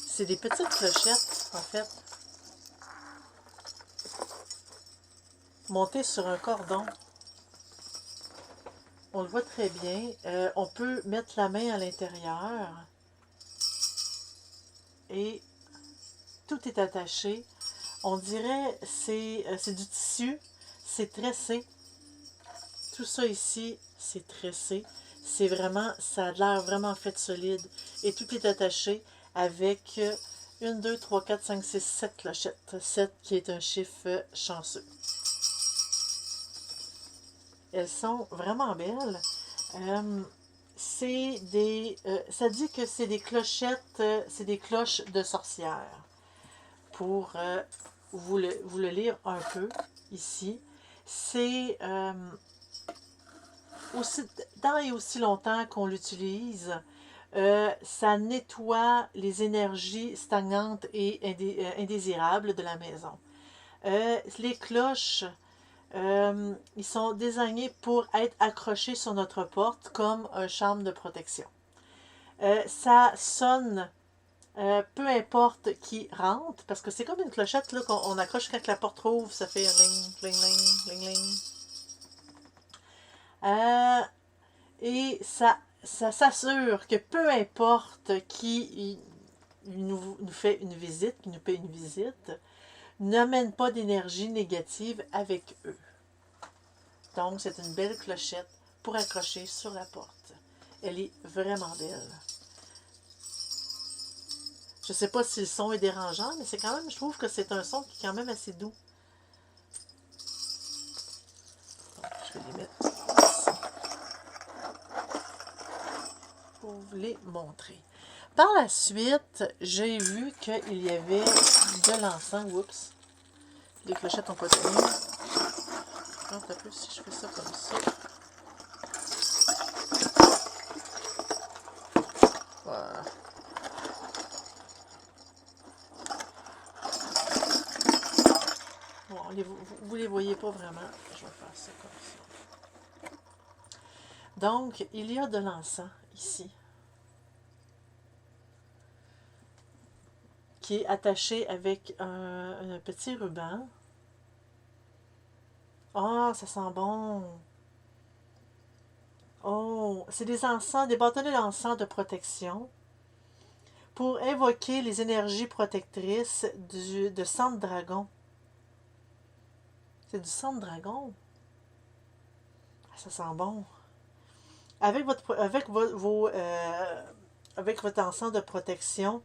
C'est des petites clochettes, en fait, montées sur un cordon. On le voit très bien. On peut mettre la main à l'intérieur et tout est attaché. On dirait c'est du tissu, c'est tressé. Tout ça ici, c'est tressé. C'est vraiment, ça a l'air vraiment fait solide. Et tout est attaché avec 1, 2, 3, 4, 5, 6, 7 clochettes. 7 qui est un chiffre chanceux. Elles sont vraiment belles. Ça dit que c'est des clochettes, c'est des cloches de sorcière. Pour vous le lire un peu ici, c'est aussi tant et aussi longtemps qu'on l'utilise, ça nettoie les énergies stagnantes et indésirables de la maison. Les cloches, ils sont désignés pour être accrochés sur notre porte comme un charme de protection. Ça sonne peu importe qui rentre, parce que c'est comme une clochette là, qu'on accroche quand la porte rouvre, ça fait un ling, ling, ling, ling, ling. Et ça s'assure que peu importe qui nous fait une visite, qui nous paie une visite, n'amène pas d'énergie négative avec eux. Donc, c'est une belle clochette pour accrocher sur la porte. Elle est vraiment belle. Je sais pas si le son est dérangeant, mais c'est quand même, je trouve que c'est un son qui est quand même assez doux. Donc, je vais les mettre ici pour vous les montrer. Par la suite, j'ai vu qu'il y avait de l'encens. Oups, les clochettes n'ont pas tenu. Un peu si je fais ça comme ça. Voilà. Bon, vous les voyez pas vraiment. Je vais faire ça comme ça. Donc, il y a de l'encens ici, qui est attaché avec un petit ruban. Ah, ça sent bon. Oh, c'est des encens, des bâtonnets d'encens de protection pour invoquer les énergies protectrices de sang de dragon. C'est du sang de dragon. Ah, ça sent bon. Avec avec votre encens de protection,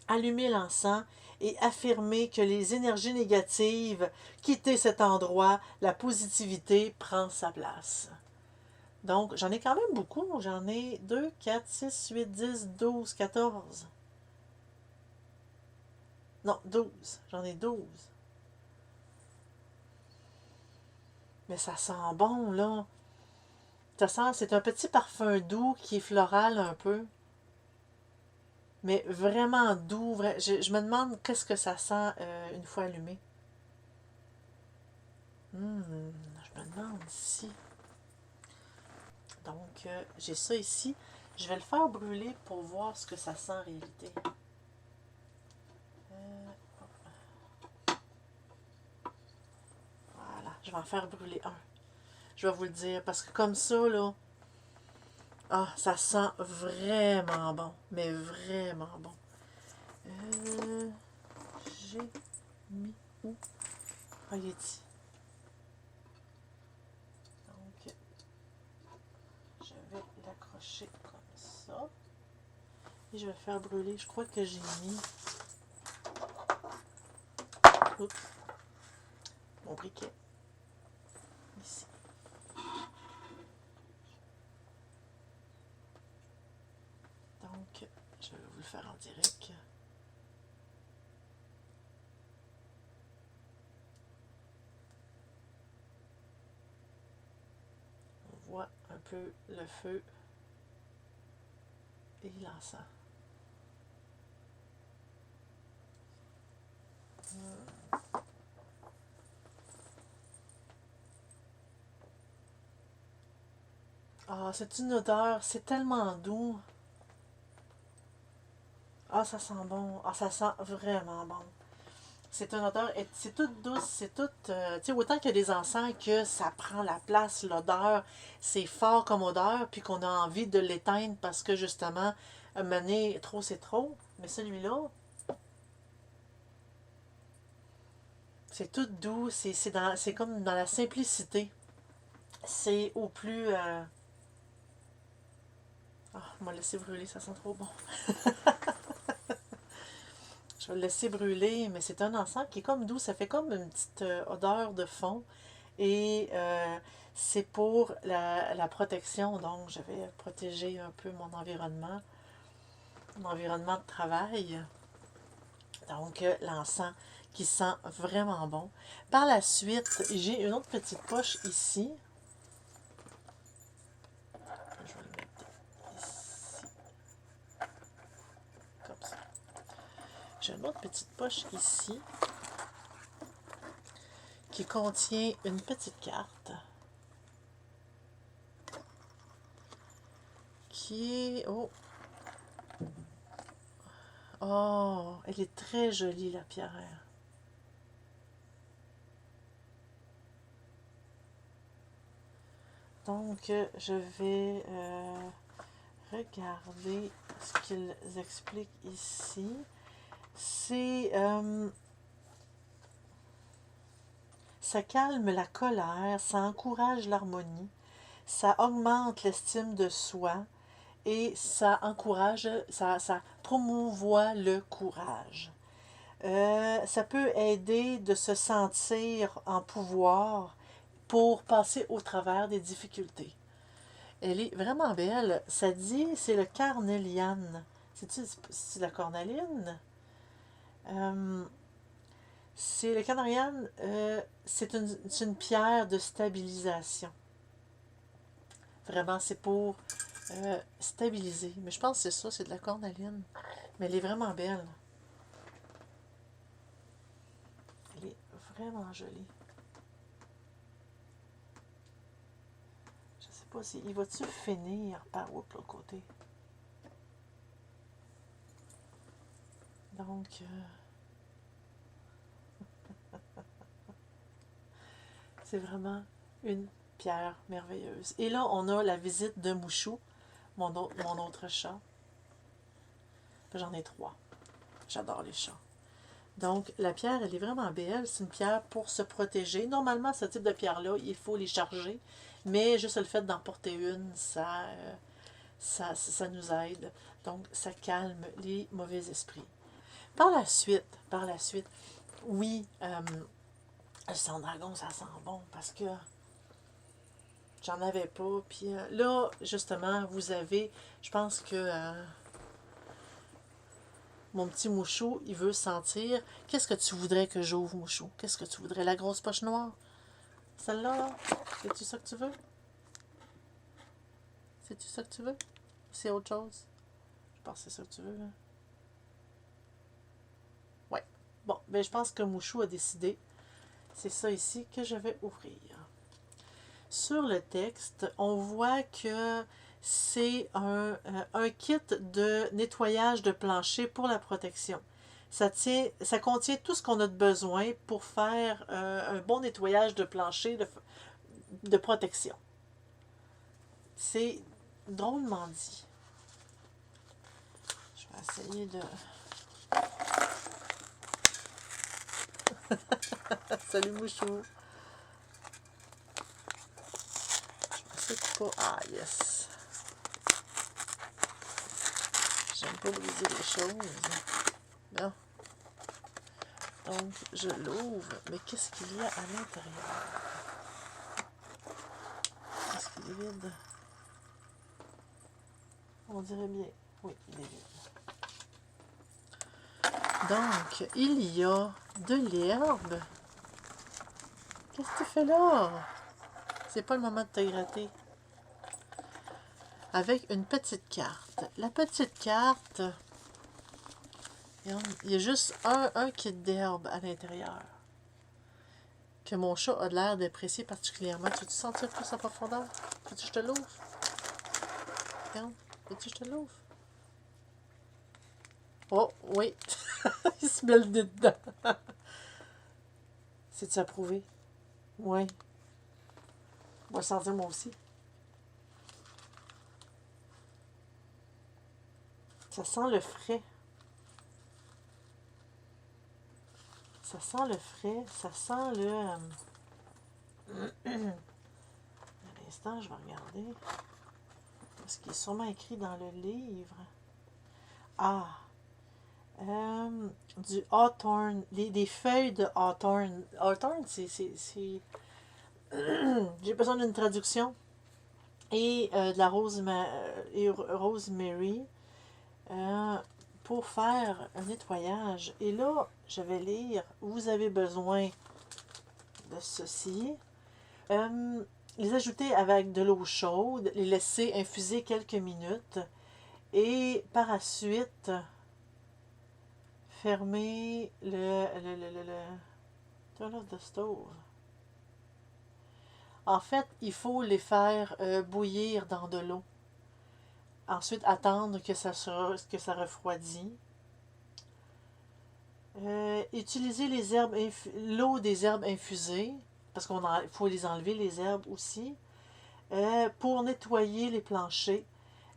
allumez l'encens et affirmez que les énergies négatives quittent cet endroit, la positivité prend sa place. Donc, j'en ai quand même beaucoup. J'en ai 2, 4, 6, 8, 10, 12, 14. Non, 12. J'en ai 12. Mais ça sent bon, là. Ça sent, c'est un petit parfum doux qui est floral un peu. Mais vraiment doux. Je me demande qu'est-ce que ça sent une fois allumé. Je me demande si. Donc, j'ai ça ici. Je vais le faire brûler pour voir ce que ça sent en réalité. Voilà, je vais en faire brûler un. Je vais vous le dire, parce que comme ça, là, ah, ça sent vraiment bon, mais vraiment bon. J'ai mis où? Ah, il est ici. Donc, je vais l'accrocher comme ça. Et je vais le faire brûler. Je crois que j'ai mis... Oups. Mon briquet. Ici. Donc, je vais vous le faire en direct. On voit un peu le feu et l'encens. Ah, c'est une odeur, c'est tellement doux. Ah, ça sent bon. Ah, ça sent vraiment bon. C'est une odeur, c'est toute douce, c'est toute... tu sais, autant qu'il y a des encens que ça prend la place, l'odeur, c'est fort comme odeur, puis qu'on a envie de l'éteindre parce que justement, mener trop, c'est trop. Mais celui-là, c'est tout doux, c'est comme dans la simplicité. C'est au plus... Ah, on m'a laissé brûler, ça sent trop bon. Je vais le laisser brûler, mais c'est un encens qui est comme doux, ça fait comme une petite odeur de fond. Et c'est pour la protection, donc je vais protéger un peu mon environnement de travail. Donc l'encens qui sent vraiment bon. Par la suite, j'ai une autre petite poche ici. Je vais le mettre ici, comme ça. J'ai une autre petite poche ici qui contient une petite carte qui est... Oh! Oh! Elle est très jolie, la pierre. Donc, je vais regarder ce qu'ils expliquent ici. C'est... ça calme la colère, ça encourage l'harmonie, ça augmente l'estime de soi et ça encourage, ça promouvoit le courage. Ça peut aider de se sentir en pouvoir pour passer au travers des difficultés. Elle est vraiment belle. Ça dit, c'est le carnéliane. C'est la cornaline? C'est le carnéliane, c'est une pierre de stabilisation. Vraiment, c'est pour stabiliser. Mais je pense que c'est ça, c'est de la cornaline. Mais elle est vraiment belle. Elle est vraiment jolie. Je sais pas si... Il va-tu finir par l'autre côté? Donc... c'est vraiment une pierre merveilleuse. Et là, on a la visite de Mouchou, mon autre chat. J'en ai 3. J'adore les chats. Donc, la pierre, elle est vraiment belle. C'est une pierre pour se protéger. Normalement, ce type de pierre-là, il faut les charger. Mais juste le fait d'en porter une, ça nous aide. Donc, ça calme les mauvais esprits. Par la suite, oui, le sang dragon, ça sent bon parce que j'en avais pas. Puis là, justement, vous avez, je pense que mon petit Mouchou, il veut sentir. Qu'est-ce que tu voudrais que j'ouvre, Mouchou? Qu'est-ce que tu voudrais? La grosse poche noire? Celle-là, là? C'est-tu ça que tu veux? C'est-tu ça que tu veux? C'est autre chose? Je pense que c'est ça que tu veux, là. Ouais. Bon, ben je pense que Mouchou a décidé. C'est ça ici que je vais ouvrir. Sur le texte, on voit que c'est un kit de nettoyage de plancher pour la protection. Ça contient tout ce qu'on a de besoin pour faire un bon nettoyage de plancher de protection. C'est drôlement dit. Je vais essayer de... Salut Mouchou. Je sais pas... Ah, yes. J'aime pas briser les choses. Bon. Donc, je l'ouvre. Mais qu'est-ce qu'il y a à l'intérieur? Est-ce qu'il est vide? On dirait bien. Oui, il est vide. Donc, il y a de l'herbe. Qu'est-ce que tu fais là? C'est pas le moment de te gratter. Avec une petite carte. La petite carte, il y a juste un kit d'herbe à l'intérieur. Que mon chat a l'air d'apprécier particulièrement. Tu veux-tu sentir plus en profondeur? Veux-tu que je te l'ouvre? Regarde. Veux-tu que je te l'ouvre? Oh, oui. Il se met le nez dedans. C'est-tu approuvé? Oui. On va le sentir moi aussi. Ça sent le frais. Ça sent le frais. Ça sent le... À l'instant, je vais regarder. Parce qu'il est sûrement écrit dans le livre. Ah! Du hawthorn. Des feuilles de hawthorn. Hawthorn, c'est... J'ai besoin d'une traduction. Et de la rosemary. Pour faire un nettoyage. Et là, je vais lire. Vous avez besoin de ceci. Les ajouter avec de l'eau chaude, les laisser infuser quelques minutes et par la suite fermer turn off the stove. En fait, il faut les faire bouillir dans de l'eau. Ensuite, attendre que ça refroidit. Utiliser l'eau des herbes infusées, parce qu'il faut les enlever, les herbes aussi, pour nettoyer les planchers,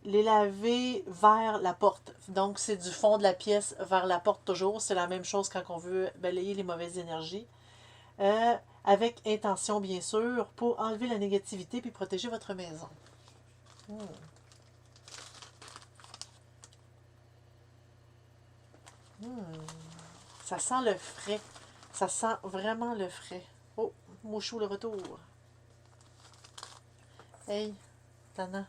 les laver vers la porte. Donc, c'est du fond de la pièce vers la porte toujours. C'est la même chose quand on veut balayer les mauvaises énergies. Avec intention, bien sûr, pour enlever la négativité puis protéger votre maison. Ça sent le frais. Ça sent vraiment le frais. Oh, Mouchou, le retour. Hey, Tana.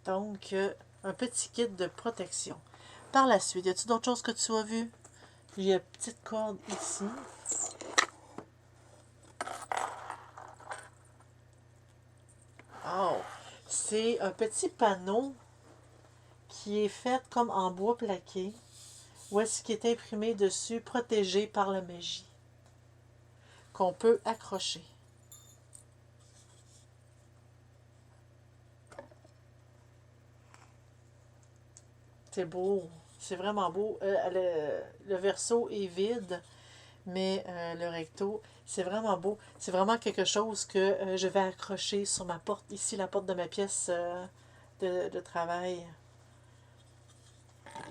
Donc, un petit kit de protection. Par la suite, y a-t-il d'autres choses que tu as vues? Il y a une petite corde ici. Oh, c'est un petit panneau qui est fait comme en bois plaqué. Où est-ce qui est imprimé dessus, protégé par la magie, qu'on peut accrocher. C'est beau, c'est vraiment beau. Le verso est vide, mais le recto, c'est vraiment beau. C'est vraiment quelque chose que je vais accrocher sur ma porte, ici, la porte de ma pièce de travail.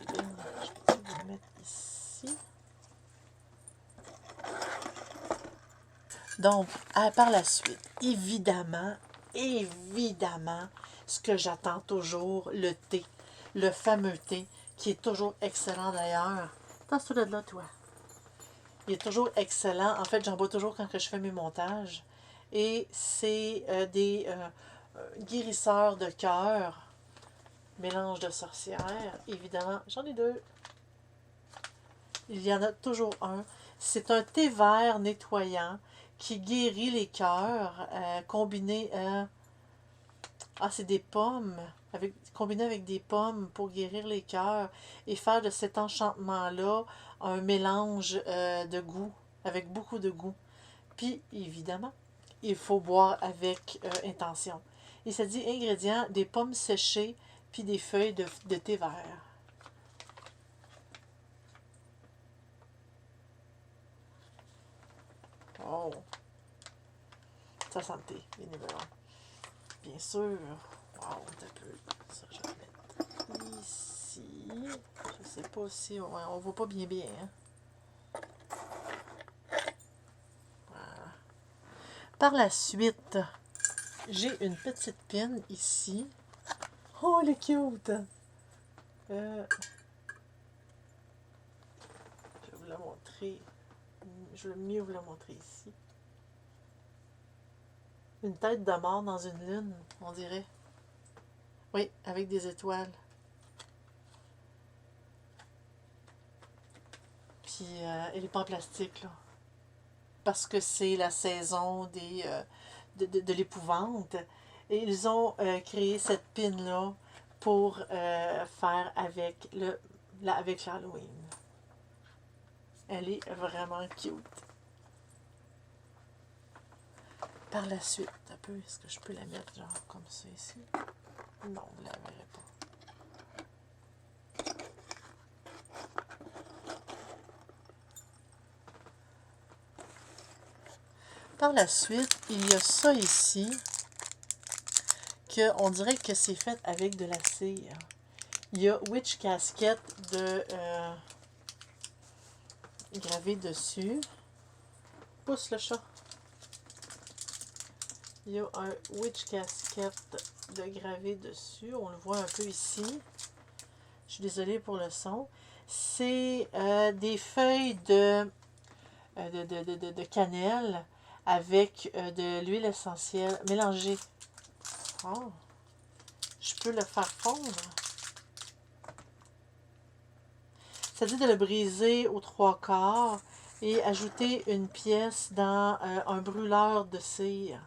Je vais le mettre ici. Donc, par la suite, évidemment, ce que j'attends toujours, le thé, le fameux thé, qui est toujours excellent d'ailleurs. Tasse-toi de là, toi. Il est toujours excellent. En fait, j'en bois toujours quand je fais mes montages. Et c'est des guérisseurs de cœur, mélange de sorcière. Évidemment, j'en ai deux. Il y en a toujours un. C'est un thé vert nettoyant qui guérit les cœurs, combiné c'est des pommes, combiné avec des pommes pour guérir les cœurs et faire de cet enchantement-là un mélange de goût, avec beaucoup de goût. Puis, évidemment, il faut boire avec intention. Et ça dit ingrédients, des pommes séchées, puis des feuilles de thé vert. Oh! Ça sent le thé, bien évidemment. Bien sûr. Wow, un peu. Ça, je vais mettre ici. Je sais pas si on voit pas bien bien. Hein? Voilà. Par la suite, j'ai une petite pine ici. Oh, elle est cute! Je vais vous la montrer. Je vais mieux vous la montrer ici. Une tête de mort dans une lune, on dirait. Oui, avec des étoiles. Puis elle n'est pas en plastique, là. Parce que c'est la saison de l'épouvante. Et ils ont créé cette pin-là pour faire avec avec l'Halloween. Elle est vraiment cute. Par la suite, un peu, est-ce que je peux la mettre genre comme ça ici? Non, vous ne la verrez pas. Par la suite, il y a ça ici, on dirait que c'est fait avec de la cire. Il y a Witch Casket gravé dessus. Pousse le chat. Il y a un Witch Casket de gravé dessus. On le voit un peu ici. Je suis désolée pour le son. C'est des feuilles de cannelle avec de l'huile essentielle mélangée. Oh, je peux le faire fondre. Ça dit de le briser aux 3/4 et ajouter une pièce dans un brûleur de cire.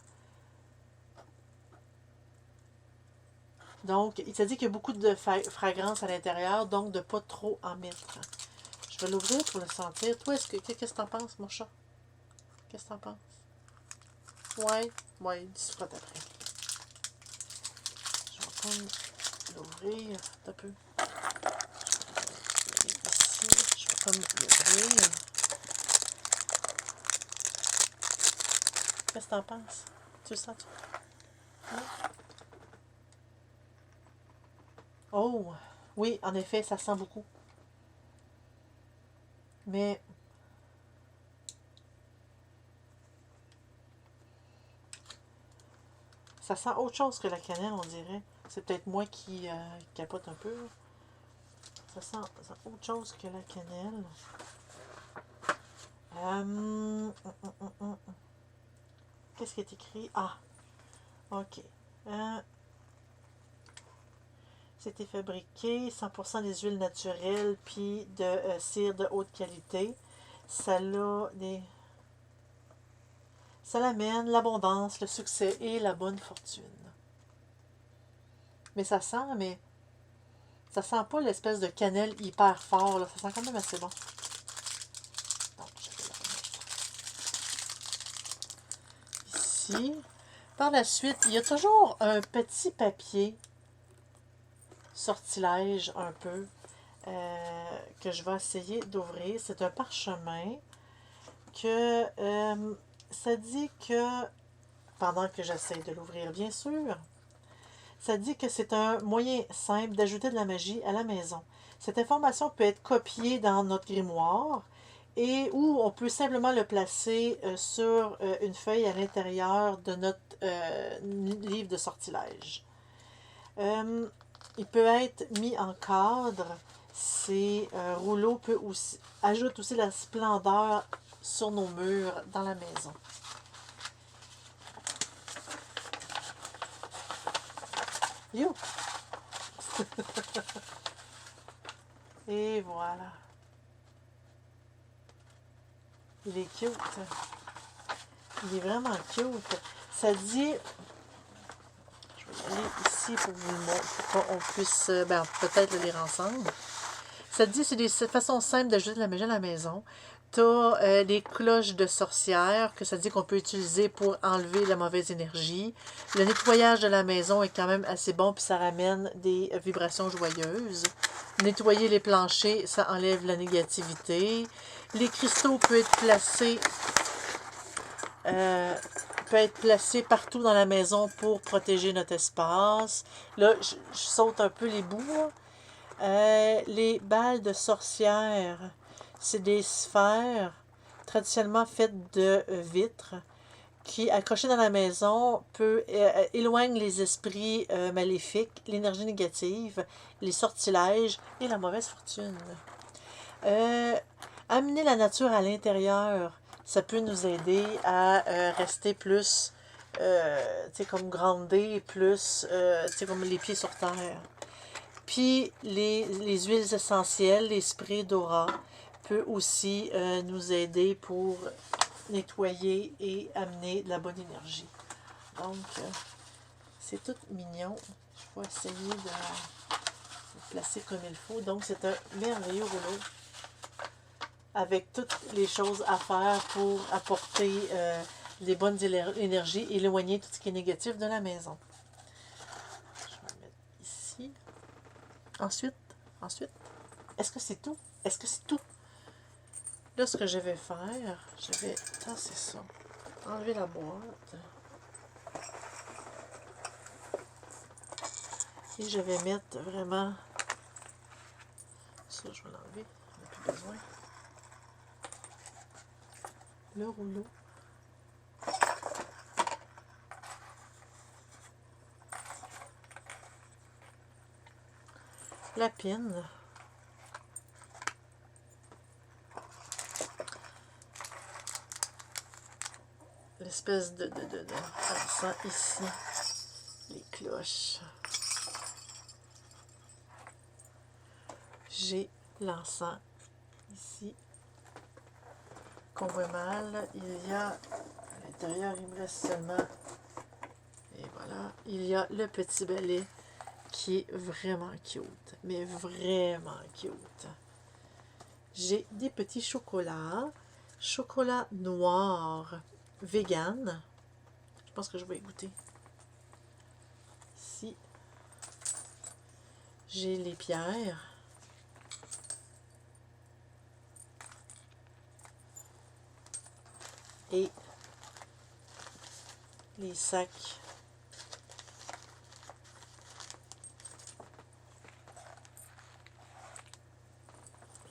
Donc, il t'a dit qu'il y a beaucoup de fragrance à l'intérieur, donc de ne pas trop en mettre. Je vais l'ouvrir pour le sentir. Toi, qu'est-ce que t'en penses, mon chat? Qu'est-ce que t'en penses? Ouais, tu se frottes après. Je vais comme l'ouvrir un peu. Ici, je vais comme l'ouvrir. Qu'est-ce que t'en penses? Tu le sens? Oui. Oh, oui, en effet, ça sent beaucoup. Mais ça sent autre chose que la cannelle, on dirait. C'est peut-être moi qui capote un peu. Ça sent autre chose que la cannelle. Qu'est-ce qui est écrit? Ah, ok. C'était fabriqué 100% des huiles naturelles puis de cire de haute qualité. Ça l'amène l'abondance, le succès et la bonne fortune. Mais ça sent pas l'espèce de cannelle hyper fort, là. Ça sent quand même assez bon. Donc, je vais la remettre ici. Par la suite, il y a toujours un petit papier sortilège un peu que je vais essayer d'ouvrir. C'est un parchemin que ça dit que, pendant que j'essaie de l'ouvrir bien sûr, ça dit que c'est un moyen simple d'ajouter de la magie à la maison. Cette information peut être copiée dans notre grimoire et ou on peut simplement le placer sur une feuille à l'intérieur de notre livre de sortilège. Il peut être mis en cadre. Ces rouleaux peut aussi, ajoute aussi la splendeur sur nos murs dans la maison. You! Et voilà. Il est cute. Il est vraiment cute. Ça dit... Je vais aller ici pour vous le montrer, pour qu'on puisse peut-être le lire ensemble. Ça dit c'est des façons simples d'ajouter de la magie à la maison. T'as les cloches de sorcière, que ça dit qu'on peut utiliser pour enlever la mauvaise énergie. Le nettoyage de la maison est quand même assez bon, puis ça ramène des vibrations joyeuses. Nettoyer les planchers, ça enlève la négativité. Les cristaux peuvent être placés partout dans la maison pour protéger notre espace. Là, je saute un peu les bouts, là. Les balles de sorcière, c'est des sphères traditionnellement faites de vitre qui, accrochées dans la maison, éloigne les esprits maléfiques, l'énergie négative, les sortilèges et la mauvaise fortune. Euh, Amener la nature à l'intérieur, ça peut nous aider à rester plus, tu sais, comme groundé, plus, tu sais, comme les pieds sur terre. Puis les huiles essentielles, les sprays d'aura, peut aussi nous aider pour nettoyer et amener de la bonne énergie. Donc, c'est tout mignon. Je vais essayer de le placer comme il faut. Donc, c'est un merveilleux rouleau avec toutes les choses à faire pour apporter les bonnes énergies et éloigner tout ce qui est négatif de la maison. Je vais le mettre ici. Ensuite, est-ce que c'est tout? Est-ce que c'est tout? Là, ce que je vais faire, je vais tasser ça. Enlever la boîte. Et je vais mettre vraiment... Ça, je vais l'enlever. On n'a plus besoin. Le rouleau. La pine. L'espèce de encens ici. Les cloches. J'ai l'encens ici. Qu'on voit mal. Il y a, à l'intérieur, il me reste seulement... Et voilà. Il y a le petit balai qui est vraiment cute. Mais vraiment cute. J'ai des petits chocolats. Chocolat noir vegan. Je pense que je vais y goûter. Ici. J'ai les pierres. Et les sacs.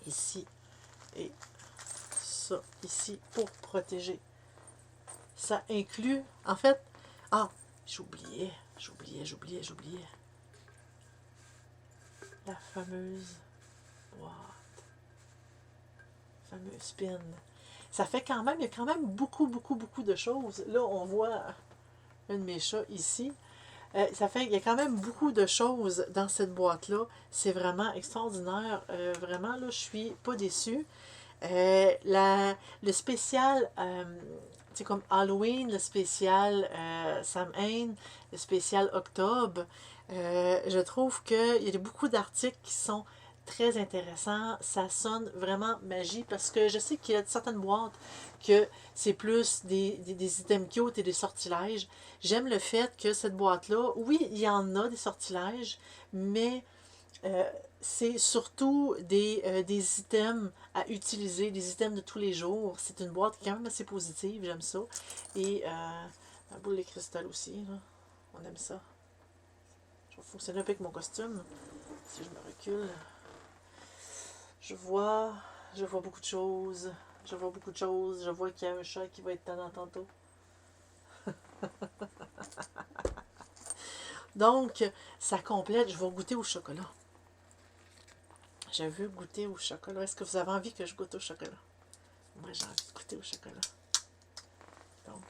Ici. Et ça ici pour protéger. Ça inclut, en fait, j'oubliais. La fameuse boîte. Fameuse pin. Ça fait quand même, il y a quand même beaucoup de choses. Là, on voit un de mes chats ici. Ça fait, il y a quand même beaucoup de choses dans cette boîte-là. C'est vraiment extraordinaire. Vraiment, là, je suis pas déçue. Le spécial, c'est comme Halloween, le spécial Samhain, le spécial Octobre, je trouve qu'il y a beaucoup d'articles qui sont très intéressants. Ça sonne vraiment magie parce que je sais qu'il y a certaines boîtes que c'est plus des items cute et des sortilèges. J'aime le fait que cette boîte-là, oui, il y en a des sortilèges, mais c'est surtout des items à utiliser, des items de tous les jours. C'est une boîte quand même assez positive, j'aime ça. Et la boule de cristal aussi, là. On aime ça. Je vais fonctionner un peu avec mon costume. Si je me recule, je vois beaucoup de choses. Je vois qu'il y a un chat qui va être tannant tantôt. Donc, ça complète. Je vais goûter au chocolat. Je veux goûter au chocolat. Est-ce que vous avez envie que je goûte au chocolat? Moi, j'ai envie de goûter au chocolat. Donc,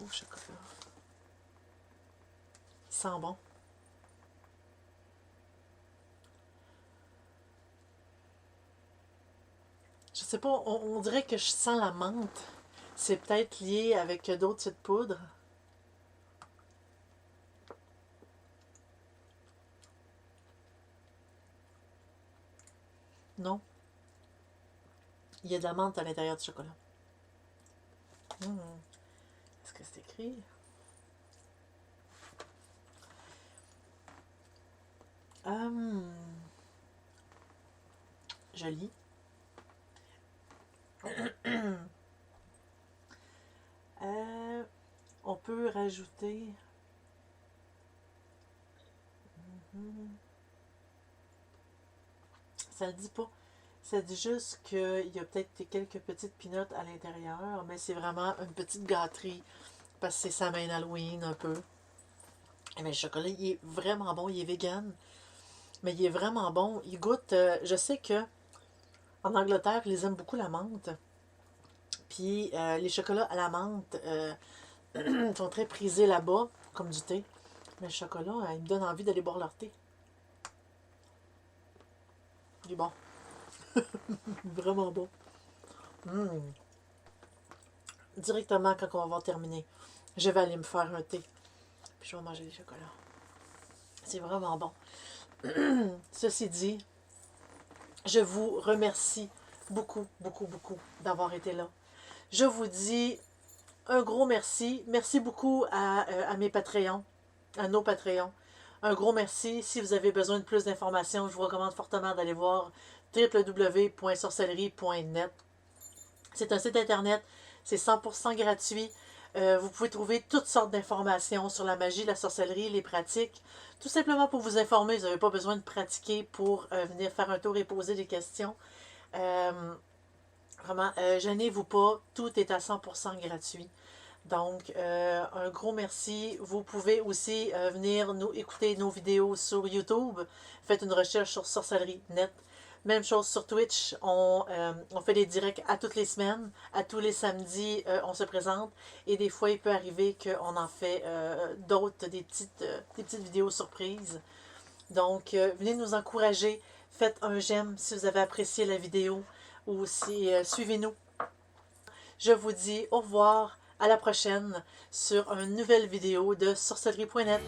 au chocolat. Il sent bon. sais pas, on dirait que je sens la menthe. C'est peut-être lié avec d'autres types de poudre. Non, il y a de la menthe à l'intérieur du chocolat. Est-ce que c'est écrit? Je lis. On peut rajouter... Ça le dit pas. Ça dit juste qu'il y a peut-être quelques petites peanuts à l'intérieur, mais c'est vraiment une petite gâterie parce que c'est sa main d'Halloween un peu. Mais le chocolat, il est vraiment bon. Il est vegan, mais il est vraiment bon. Il goûte... je sais que en Angleterre, ils aiment beaucoup la menthe. Puis les chocolats à la menthe sont très prisés là-bas, comme du thé. Mais le chocolat, il me donne envie d'aller boire leur thé. Il est bon. Vraiment bon. Directement quand on va avoir terminé, je vais aller me faire un thé. Puis je vais manger des chocolats. C'est vraiment bon. Ceci dit, je vous remercie beaucoup, beaucoup, beaucoup d'avoir été là. Je vous dis un gros merci. Merci beaucoup à mes Patreons, à nos Patreons. Un gros merci. Si vous avez besoin de plus d'informations, je vous recommande fortement d'aller voir www.sorcellerie.net. C'est un site internet, c'est 100% gratuit. Vous pouvez trouver toutes sortes d'informations sur la magie, la sorcellerie, les pratiques. Tout simplement pour vous informer, vous n'avez pas besoin de pratiquer pour venir faire un tour et poser des questions. Vraiment, gênez-vous pas, tout est à 100% gratuit. Donc, un gros merci. Vous pouvez aussi venir nous écouter nos vidéos sur YouTube. Faites une recherche sur Sorcellerie.net. Même chose sur Twitch. On fait des directs à toutes les semaines. À tous les samedis, on se présente. Et des fois, il peut arriver qu'on en fait d'autres, des petites vidéos surprises. Donc, venez nous encourager. Faites un j'aime si vous avez apprécié la vidéo. Ou si suivez-nous. Je vous dis au revoir. À la prochaine sur une nouvelle vidéo de sorcellerie.net.